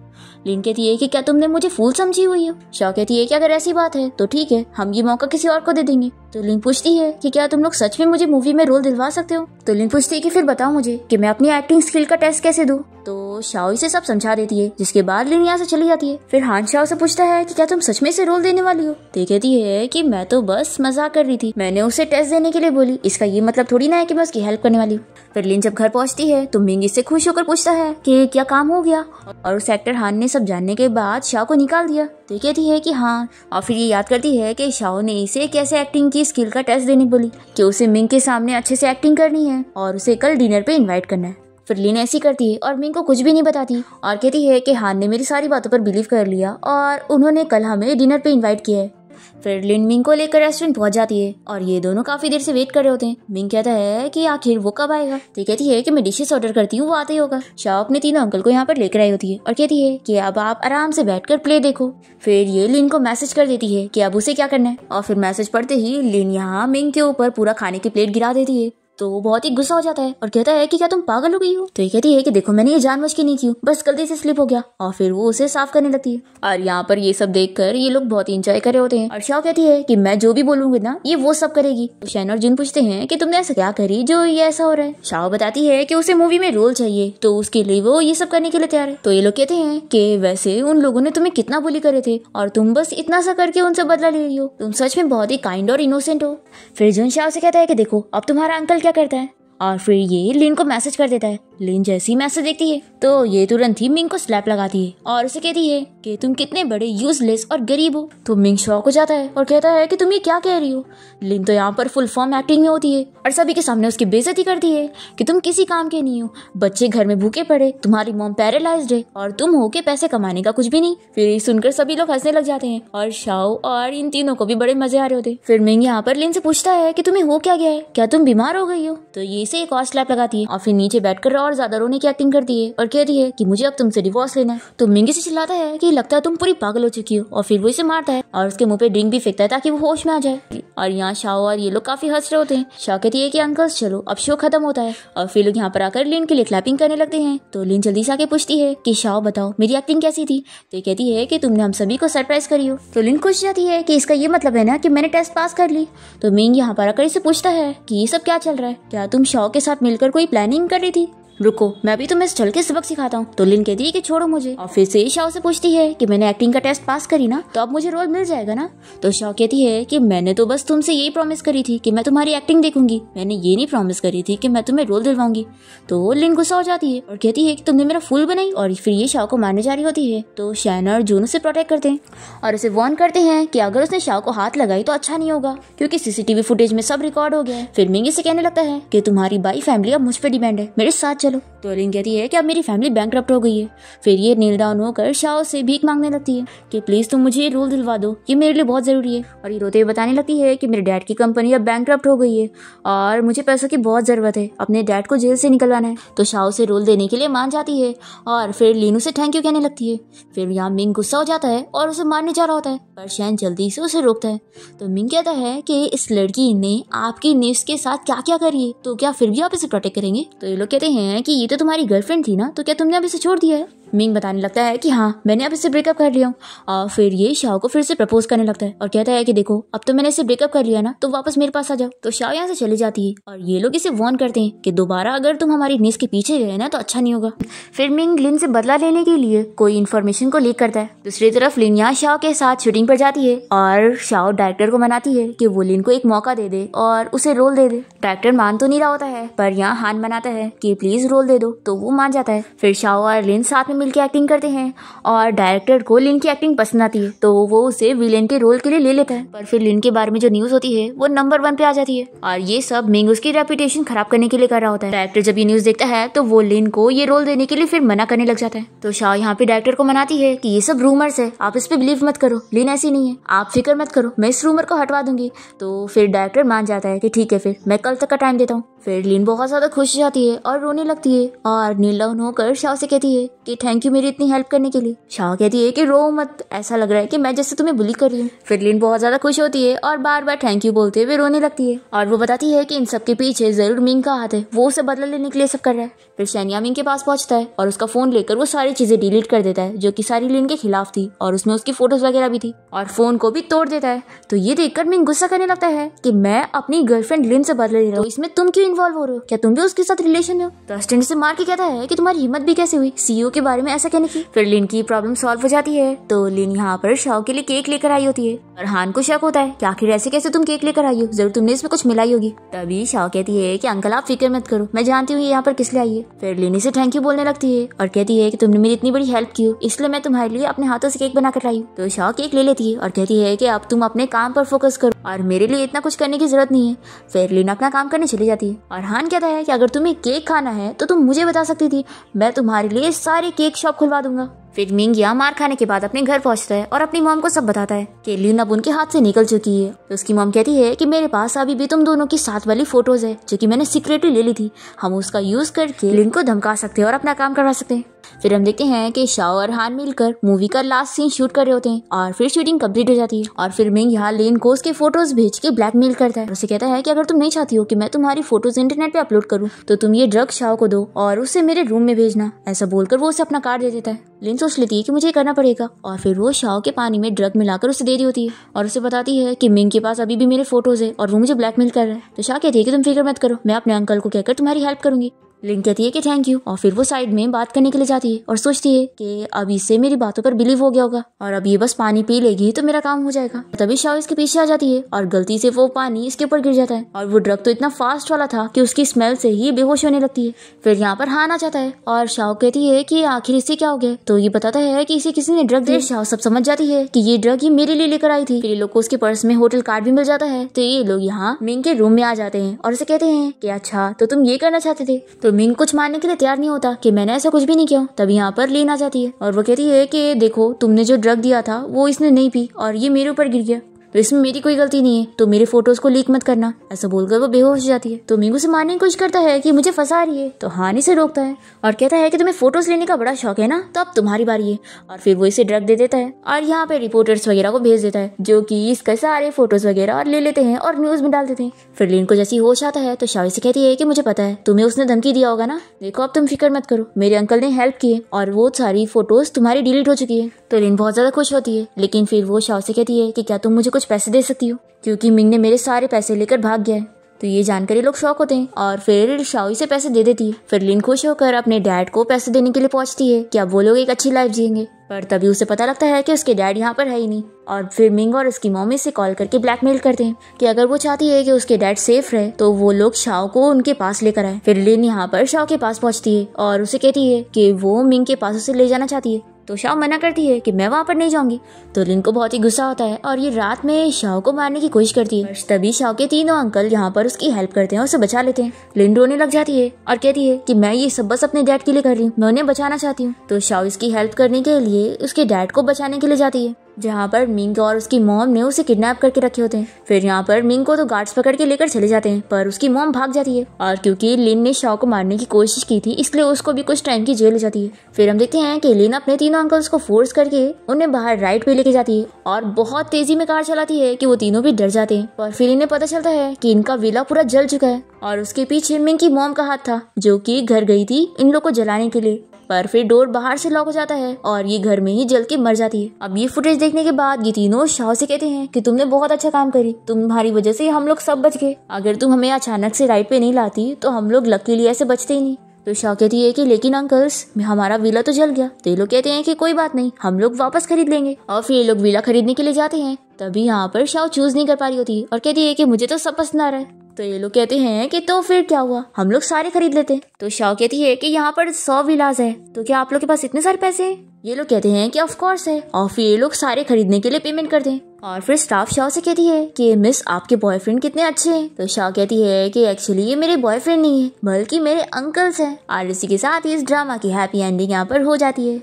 लिन कहती है कि क्या तुमने मुझे फूल समझी हुई हो। शाओ कहती है कि अगर ऐसी बात है तो ठीक है, हम ये मौका किसी और को दे देंगे। तो लिन पूछती है कि क्या तुम लोग सच में मुझे मूवी में रोल दिलवा सकते हो। तो लिन पूछती है कि फिर बताओ मुझे कि मैं अपनी एक्टिंग स्किल का टेस्ट कैसे दूं। तो शाओ इसे सब समझा देती है, जिसके बाद लिन यहाँ से चली जाती है। फिर हान शाओ से पूछता है कि क्या तुम सच में इसे रोल देने वाली हो। तो कहती है कि मैं तो बस मजाक कर रही थी, मैंने उसे टेस्ट देने के लिए बोली, इसका ये मतलब थोड़ी ना है कि मैं उसकी हेल्प करने वाली हूँ। फिर लिन जब घर पहुंचती है तो मिंग इससे खुश होकर पूछता है कि क्या काम हो गया, और उस एक्टर हान ने सब जानने के बाद शाओ को निकाल दिया। तो कहती है कि हाँ, और फिर ये याद करती है कि शाओ ने इसे कैसे एक्टिंग की स्किल का टेस्ट देने बोली कि उसे मिंग के सामने अच्छे से एक्टिंग करनी है और उसे कल डिनर पे इनवाइट करना है। फिर लिन ऐसी करती है और मिंग को कुछ भी नहीं बताती और कहती है कि हान ने मेरी सारी बातों पर बिलीव कर लिया और उन्होंने कल हमें डिनर पे इनवाइट किया है। फिर लिन मिंग को लेकर रेस्टोरेंट पहुंच जाती है और ये दोनों काफी देर से वेट कर रहे होते हैं। मिंग कहता है कि आखिर वो कब आएगा। तो कहती है कि मैं डिशेस ऑर्डर करती हूँ, वो आते ही होगा। शाओ अपने तीनों अंकल को यहाँ पर लेकर आई होती है और कहती है कि अब आप आराम से बैठकर प्ले देखो। फिर ये लिन को मैसेज कर देती है कि अब उसे क्या करना है और फिर मैसेज पढ़ते ही लिन यहाँ मिंग के ऊपर पूरा खाने की प्लेट गिरा देती है। तो वो बहुत ही गुस्सा हो जाता है और कहता है कि क्या तुम पागल हो गई हो। तो ये कहती है कि देखो मैंने ये जानबूझ के नहीं की, बस गलती से स्लिप हो गया, और फिर वो उसे साफ करने लगती है। और यहाँ पर ये सब देखकर ये लोग बहुत ही इंजॉय कर रहे होते हैं और शाओ कहती है कि मैं जो भी बोलूंगी ना ये वो सब करेगी। तो शैन और जुन पूछते हैं कि तुमने ऐसा क्या करी जो ये ऐसा हो रहा है। शाओ बताती है कि उसे मूवी में रोल चाहिए तो उसके लिए वो ये सब करने के लिए तैयार है। तो ये लोग कहते हैं कि वैसे उन लोगों ने तुम्हें कितना बुली करे थे और तुम बस इतना सा करके उनसे बदला ले रही हो, तुम सच में बहुत ही काइंड और इनोसेंट हो। फिर जुन शाओ से कहता है कि देखो अब तुम्हारा अंकल क्या करता है, और फिर ये लिन को मैसेज कर देता है। लिन जैसी मैसेज देखती है तो ये तुरंत ही मिंग को स्लैप लगाती है और उसे कहती है कि तुम कितने बड़े यूजलेस और गरीब हो। तो मिंग शॉक हो जाता है और कहता है कि तुम ये क्या कह रही हो। लिन तो यहाँ पर फुल फॉर्म एक्टिंग में होती है और सभी के सामने उसकी बेइज्जती करती है कि तुम किसी काम के नहीं हो, बच्चे घर में भूखे पड़े, तुम्हारी मॉम पैरालाइज्ड है और तुम हो के पैसे कमाने का कुछ भी नहीं। फिर ये सुनकर सभी लोग हंसने लग जाते हैं और शाओ और इन तीनों को भी बड़े मजे आ रहे होते। फिर मिंग यहाँ पर लिन से पूछता है कि तुम्हें हो क्या गया है, क्या तुम बीमार हो गई हो। तो ये इसे एक और स्लैप लगाती है और फिर नीचे बैठकर और ज्यादा रोने की एक्टिंग करती है और कहती है कि मुझे अब तुमसे डिवोर्स लेना है। तो मिंग से चिल्लाता है कि लगता है तुम पूरी पागल हो चुकी हो और फिर वो इसे मारता है और उसके मुंह पे ड्रिंक भी फेंकता है ताकि वो होश में आ जाए। और यहाँ शाओ और ये लोग काफी हंस रहे होते हैं। शाओ कहती है कि अंकल्स चलो अब शो खत्म होता है और फिर लोग यहाँ पर आकर लिन के लिए क्लैपिंग करने लगते हैं। तो लिन जल्दी से आके पूछती है कि शाओ बताओ मेरी एक्टिंग कैसी थी। तो ये कहती है कि तुमने हम सभी को सरप्राइज करी हो। तो लिन खुश जाती है कि इसका ये मतलब है ना कि मैंने टेस्ट पास कर ली। तो मिंग यहाँ पर आकर इसे पूछता है कि ये सब क्या चल रहा है, क्या तुम शाओ के साथ मिलकर कोई प्लानिंग कर रही थी। रुको, मैं अभी तुम्हें चल के सबक सिखाता हूँ। तो लिन कहती है कि छोड़ो मुझे, और फिर से शाओ से पूछती है कि मैंने एक्टिंग का टेस्ट पास करी ना, तो अब मुझे रोल मिल जाएगा ना। तो शाओ कहती है कि मैंने तो बस तुमसे यही प्रॉमिस करी थी कि मैं तुम्हारी एक्टिंग देखूंगी, मैंने ये नहीं प्रॉमिस करी थी कि मैं तुम्हें रोल दिलवाऊंगी। तो लिन गुस्सा हो जाती है और कहती है कि तुमने मेरा फूल बनाई, और फिर ये शाओ को मारने जा रही होती है। तो शैन और जून उसे प्रोटेक्ट करते हैं और उसे वार्न करते हैं कि अगर उसने शाओ को हाथ लगाई तो अच्छा नहीं होगा, क्योंकि सीसीटीवी फुटेज में सब रिकॉर्ड हो गया है। फिर मिंग इसे कहने लगता है कि तुम्हारी बाई फैमिली अब मुझ पर डिपेंड है, मेरे साथ चलो। तो लिन कहती है कि अब मेरी फैमिली बैंकरप्ट हो गई है। फिर ये नील डाउन होकर शाओ से भीख मांगने लगती है कि प्लीज तुम मुझे ये रोल दिलवा दो, ये मेरे लिए बहुत जरूरी है। और ये रोते हुए बताने लगती है कि मेरे डैड की कंपनी अब बैंकरप्ट हो गई है और मुझे पैसों की बहुत जरूरत है, अपने डैड को जेल से निकलवाना है। तो शाओ से रोल देने के लिए मान जाती है और फिर लिन उसे थैंक यू कहने लगती है। फिर यहाँ मिंग गुस्सा हो जाता है और उसे मारने जा रहा होता है, पर शैन जल्दी से उसे रोकता है। तो मिंग कहता है कि इस लड़की ने आपकी निफ्स के साथ क्या क्या करी है, तो क्या फिर भी आप इसे प्रोटेक्ट करेंगे। तो ये लोग कहते हैं कि ये तो तुम्हारी गर्लफ्रेंड थी ना, तो क्या तुमने अब इसे छोड़ दिया है। मिंग बताने लगता है कि हाँ, मैंने अब इससे ब्रेकअप कर लिया हूँ। और फिर ये शाओ को फिर से प्रपोज करने लगता है और कहता है कि देखो अब तो मैंने इससे ब्रेकअप कर लिया ना, तो वापस मेरे पास आ जाओ। तो शाओ यहाँ से चली जाती है और ये लोग इसे वार्न करते हैं कि दोबारा अगर तुम हमारी निस के पीछे गए ना तो अच्छा नहीं होगा। फिर मिंग लिन से बदला लेने के लिए कोई इन्फॉर्मेशन को लीक करता है। दूसरी तरफ लिन यहाँ शाओ के साथ शूटिंग पर जाती है और शाओ डायरेक्टर को मनाती है कि वो लिन को एक मौका दे दे और उसे रोल दे दे। डायरेक्टर मान तो नहीं रहा होता है, पर यहाँ हान बनाता है कि प्लीज रोल दे दो, तो वो मान जाता है। फिर शाओ और लिन साथ में मिलकर एक्टिंग करते हैं और डायरेक्टर को लिन की एक्टिंग पसंद आती है, तो वो उसे विलेन के रोल के लिए ले लेता है। पर फिर लिन के बारे में जो न्यूज होती है वो नंबर 1 पे आ जाती है और ये सब मिंग उसकी रेपुटेशन खराब करने के लिए कर रहा होता है। डायरेक्टर जब ये न्यूज देखता है तो वो लिन को ये रोल देने के लिए फिर मना करने लग जाता है। तो शाओ यहाँ पे डायरेक्टर को मनाती है कि ये सब रूमर्स है, आप इस पे बिलीव मत करो, लिन ऐसी नहीं है, आप फिक्र मत करो, मैं इस रूमर को हटवा दूंगी। तो फिर डायरेक्टर मान जाता है कि ठीक है, फिर मैं कल तक का टाइम देता हूँ। फिर लिन बहुत ज्यादा खुश हो जाती है और रोने लगती है और नील डाउन होकर शाओ से कहती है कि थैंक यू मेरी इतनी हेल्प करने के लिए। शाओ कहती है कि रो मत, ऐसा लग रहा है कि मैं जैसे तुम्हें बुली कर रही हूँ। फिर लिन बहुत ज्यादा खुश होती है और बार बार थैंक यू बोलते हुए रोने लगती है और वो बताती है कि इन सब के पीछे जरूर मिंग का हाथ है, वो उसे बदला लेने के लिए सब कर रहा है। फिर शैनिया मिंग के पास पहुंचता है और उसका फोन लेकर वो सारी चीजें डिलीट कर देता है जो कि सारी लिन के खिलाफ थी और उसमें उसकी फोटोज वगैरह भी थी और फोन को भी तोड़ देता है। तो ये देखकर मिंग गुस्सा करने लगता है कि मैं अपनी गर्लफ्रेंड लिन से बदला ले रहा हूँ, इसमें तुम क्यों इन्वॉल्व हो रहे हो, क्या तुम भी उसके साथ रिलेशन में हो। तो असिस्टेंट से मार के कहता है कि तुम्हारी हिम्मत भी कैसे हुई सीईओ के बारे में ऐसा कहने की। फिर लिन की प्रॉब्लम सॉल्व हो जाती है। तो लिन यहाँ पर शाओ के लिए केक लेकर आई होती है और हान को शक होता है कि आखिर ऐसे कैसे तुम केक लेकर आई हो, जरूर तुमने इसमें कुछ मिलाई होगी। तभी शाओ कहती है कि अंकल आप फिक्र मत करो, मैं जानती हूँ ये यहाँ पर किस लिए आई है। फिर लिन से थैंक यू बोलने लगती है और कहती है कि तुमने मेरी इतनी बड़ी हेल्प की हो, इसलिए मैं तुम्हारे लिए अपने हाथों से केक बना कर लाई हूँ। तो शाओ केक ले लेती है और कहती है कि अब तुम अपने काम पर फोकस करो और मेरे लिए इतना कुछ करने की जरूरत नहीं है। फिर लिन अपना काम करने चली जाती है और हान कहता है कि अगर तुम्हें केक खाना है तो तुम मुझे बता सकती थी, मैं तुम्हारे लिए सारे केक शॉप खुलवा दूंगा। फिर मिंग यहाँ मार खाने के बाद अपने घर पहुंचता है और अपनी मॉम को सब बताता है कि लिन अब उनके हाथ से निकल चुकी है। तो उसकी मॉम कहती है कि मेरे पास अभी भी तुम दोनों की साथ वाली फोटोज है जो कि मैंने सीक्रेटली ले ली थी, हम उसका यूज करके लिन को धमका सकते हैं और अपना काम करवा सकते हैं। फिर हम देखते हैं कि शाओ और हान मिलकर मूवी का लास्ट सीन शूट कर रहे होते हैं और फिर शूटिंग कंप्लीट हो जाती है और फिर मिंग यहाँ लिन को उसके फोटोज भेज के ब्लैकमेल करता है। उसे कहता है कि अगर तुम नहीं चाहती हो कि मैं तुम्हारी फोटोज इंटरनेट पे अपलोड करूँ तो तुम ये ड्रग शाओ को दो और उसे मेरे रूम में भेजना। ऐसा बोलकर वो उसे अपना कार्ड दे देता है। लिन सोच लेती है कि मुझे करना पड़ेगा और फिर वो शाओ के पानी में ड्रग मिलाकर उसे दे दी होती है और उसे बताती है कि मिंग के पास अभी भी मेरे फोटोज है और वो मुझे ब्लैकमेल कर रहा है। तो शाओ कहती है कि तुम फिक्र मत करो, मैं अपने अंकल को कहकर तुम्हारी हेल्प करूंगी। लिन कहती है कि थैंक यू और फिर वो साइड में बात करने के लिए जाती है और सोचती है कि अब इससे मेरी बातों पर बिलीव हो गया होगा और अब ये बस पानी पी लेगी तो मेरा काम हो जाएगा। तभी शाओ इसके पीछे आ जाती है और गलती से वो पानी इसके ऊपर गिर जाता है और वो ड्रग तो इतना फास्ट वाला था कि उसकी स्मेल से ही बेहोश होने लगती है। फिर यहाँ पर हान आ जाता है और शाओ कहती है कि आखिर इससे क्या हो गया। तो ये बताता है कि इसे किसी ने ड्रग दिया। शाओ सब समझ जाती है कि ये ड्रग ये मेरे लिए लेकर आई थी। फिर ये लोग को उसके पर्स में होटल कार्ड भी मिल जाता है। तो ये लोग यहाँ मिंग के रूम में आ जाते हैं और उसे कहते हैं कि अच्छा तो तुम ये करना चाहते थे। तो मिंग कुछ मानने तैयार नहीं होता कि मैंने ऐसा कुछ भी नहीं किया। तब यहाँ पर लिन आ जाती है और वो कहती है कि देखो तुमने जो ड्रग दिया था वो इसने नहीं पी और ये मेरे ऊपर गिर गया, तो इसमें मेरी कोई गलती नहीं है, तो मेरे फोटोज को लीक मत करना। ऐसा बोलकर वो बेहोश हो जाती है। तो मिंग उसे मारने की कोशिश करता है कि मुझे फंसा रही है। तो हान इसे रोकता है और कहता है कि तुम्हें फोटोज लेने का बड़ा शौक है ना, तो अब तुम्हारी बारी है। और फिर वो इसे ड्रग दे देता है और यहाँ पे रिपोर्टर्स वगैरह को भेज देता है जो कि इसके सारे फोटोज वगैरह और ले लेते हैं और न्यूज में डाल देते हैं। फिर लिन को जैसी होश आता है तो शाओ से कहती है कि मुझे पता है तुम्हें उसने धमकी दिया होगा ना, देखो अब तुम फिक्र मत करो, मेरे अंकल ने हेल्प की है और वो सारी फोटोज तुम्हारी डिलीट हो चुकी है। तो लिन बहुत ज्यादा खुश होती है, लेकिन फिर वो शाओ से कहती है कि क्या तुम मुझे कुछ पैसे दे सकती हो, क्योंकि मिंग ने मेरे सारे पैसे लेकर भाग गया है। तो ये जानकर ये लोग शॉक होते हैं और फिर शाओ इसे पैसे दे देती है। फिर लिन खुश होकर अपने डैड को पैसे देने के लिए पहुंचती है कि अब वो लोग एक अच्छी लाइफ जिएंगे। पर तभी उसे पता लगता है कि उसके डैड यहाँ पर है ही नहीं और फिर मिंग और उसकी मम्मी से कॉल करके ब्लैकमेल करते हैं कि अगर वो चाहती है कि उसके डैड सेफ रहे तो वो लोग शाओ को उनके पास लेकर आए। फिर लिन यहाँ पर शाओ के पास पहुंचती है और उसे कहती है कि वो मिंग के पास उसे ले जाना चाहती है। तो शाओ मना करती है कि मैं वहाँ पर नहीं जाऊंगी। तो लिन को बहुत ही गुस्सा होता है और ये रात में शाओ को मारने की कोशिश करती है। तभी शाओ के तीनों अंकल यहाँ पर उसकी हेल्प करते हैं और उसे बचा लेते हैं। लिन रोने लग जाती है और कहती है कि मैं ये सब बस अपने डैड के लिए कर रही हूँ, मैं उन्हें बचाना चाहती हूँ। तो शाओ इसकी हेल्प करने के लिए उसके डैड को बचाने के लिए जाती है, जहाँ पर मिंग और उसकी मॉम ने उसे किडनैप करके रखे होते हैं। फिर यहाँ पर मिंग को तो गार्ड्स पकड़ के लेकर चले जाते हैं, पर उसकी मॉम भाग जाती है और क्योंकि लिन ने शाओ को मारने की कोशिश की थी इसलिए उसको भी कुछ टाइम की जेल हो जाती है। फिर हम देखते हैं कि लिन अपने तीनों अंकल्स को फोर्स करके उन्हें बाहर राइड पे लेके जाती है और बहुत तेजी में कार चलाती है कि वो तीनों भी डर जाते हैं। और फिर इन्हें पता चलता है कि इनका विला पूरा जल चुका है और उसके पीछे मिंग की मॉम का हाथ था जो कि घर गई थी इन लोग को जलाने के लिए। पर फिर डोर बाहर से लॉक हो जाता है और ये घर में ही जल के मर जाती है। अब ये फुटेज देखने के बाद ये तीनों शाओ से कहते हैं कि तुमने बहुत अच्छा काम करी, तुम्हारी वजह से हम लोग सब बच गए। अगर तुम हमें अचानक से राइड पे नहीं लाती तो हम लोग लकीली ऐसे बचते ही नहीं। तो शाओ कहती है कि लेकिन अंकल्स हमारा विला तो जल गया। तो ये लोग कहते हैं कि कोई बात नहीं, हम लोग वापस खरीद लेंगे। और फिर ये लोग विला खरीदने के लिए जाते हैं। तभी यहाँ पर शाओ चूज नहीं कर पा रही होती और कहती है कि मुझे तो सब पसंद आ रहा है। तो ये लोग कहते हैं कि तो फिर क्या हुआ, हम लोग सारे खरीद लेते हैं। तो शाओ कहती है कि यहाँ पर 100 विलास है, तो क्या आप लोग के पास इतने सारे पैसे हैं? ये लोग कहते हैं कि ऑफ कोर्स है और फिर ये लोग सारे खरीदने के लिए पेमेंट करते हैं। और फिर स्टाफ शाओ से कहती है कि मिस आपके बॉयफ्रेंड कितने अच्छे हैं। तो शाओ कहती है कि एक्चुअली ये मेरे बॉयफ्रेंड नहीं है बल्कि मेरे अंकल्स हैं। और इसी के साथ ही इस ड्रामा की हैप्पी एंडिंग यहाँ पर हो जाती है।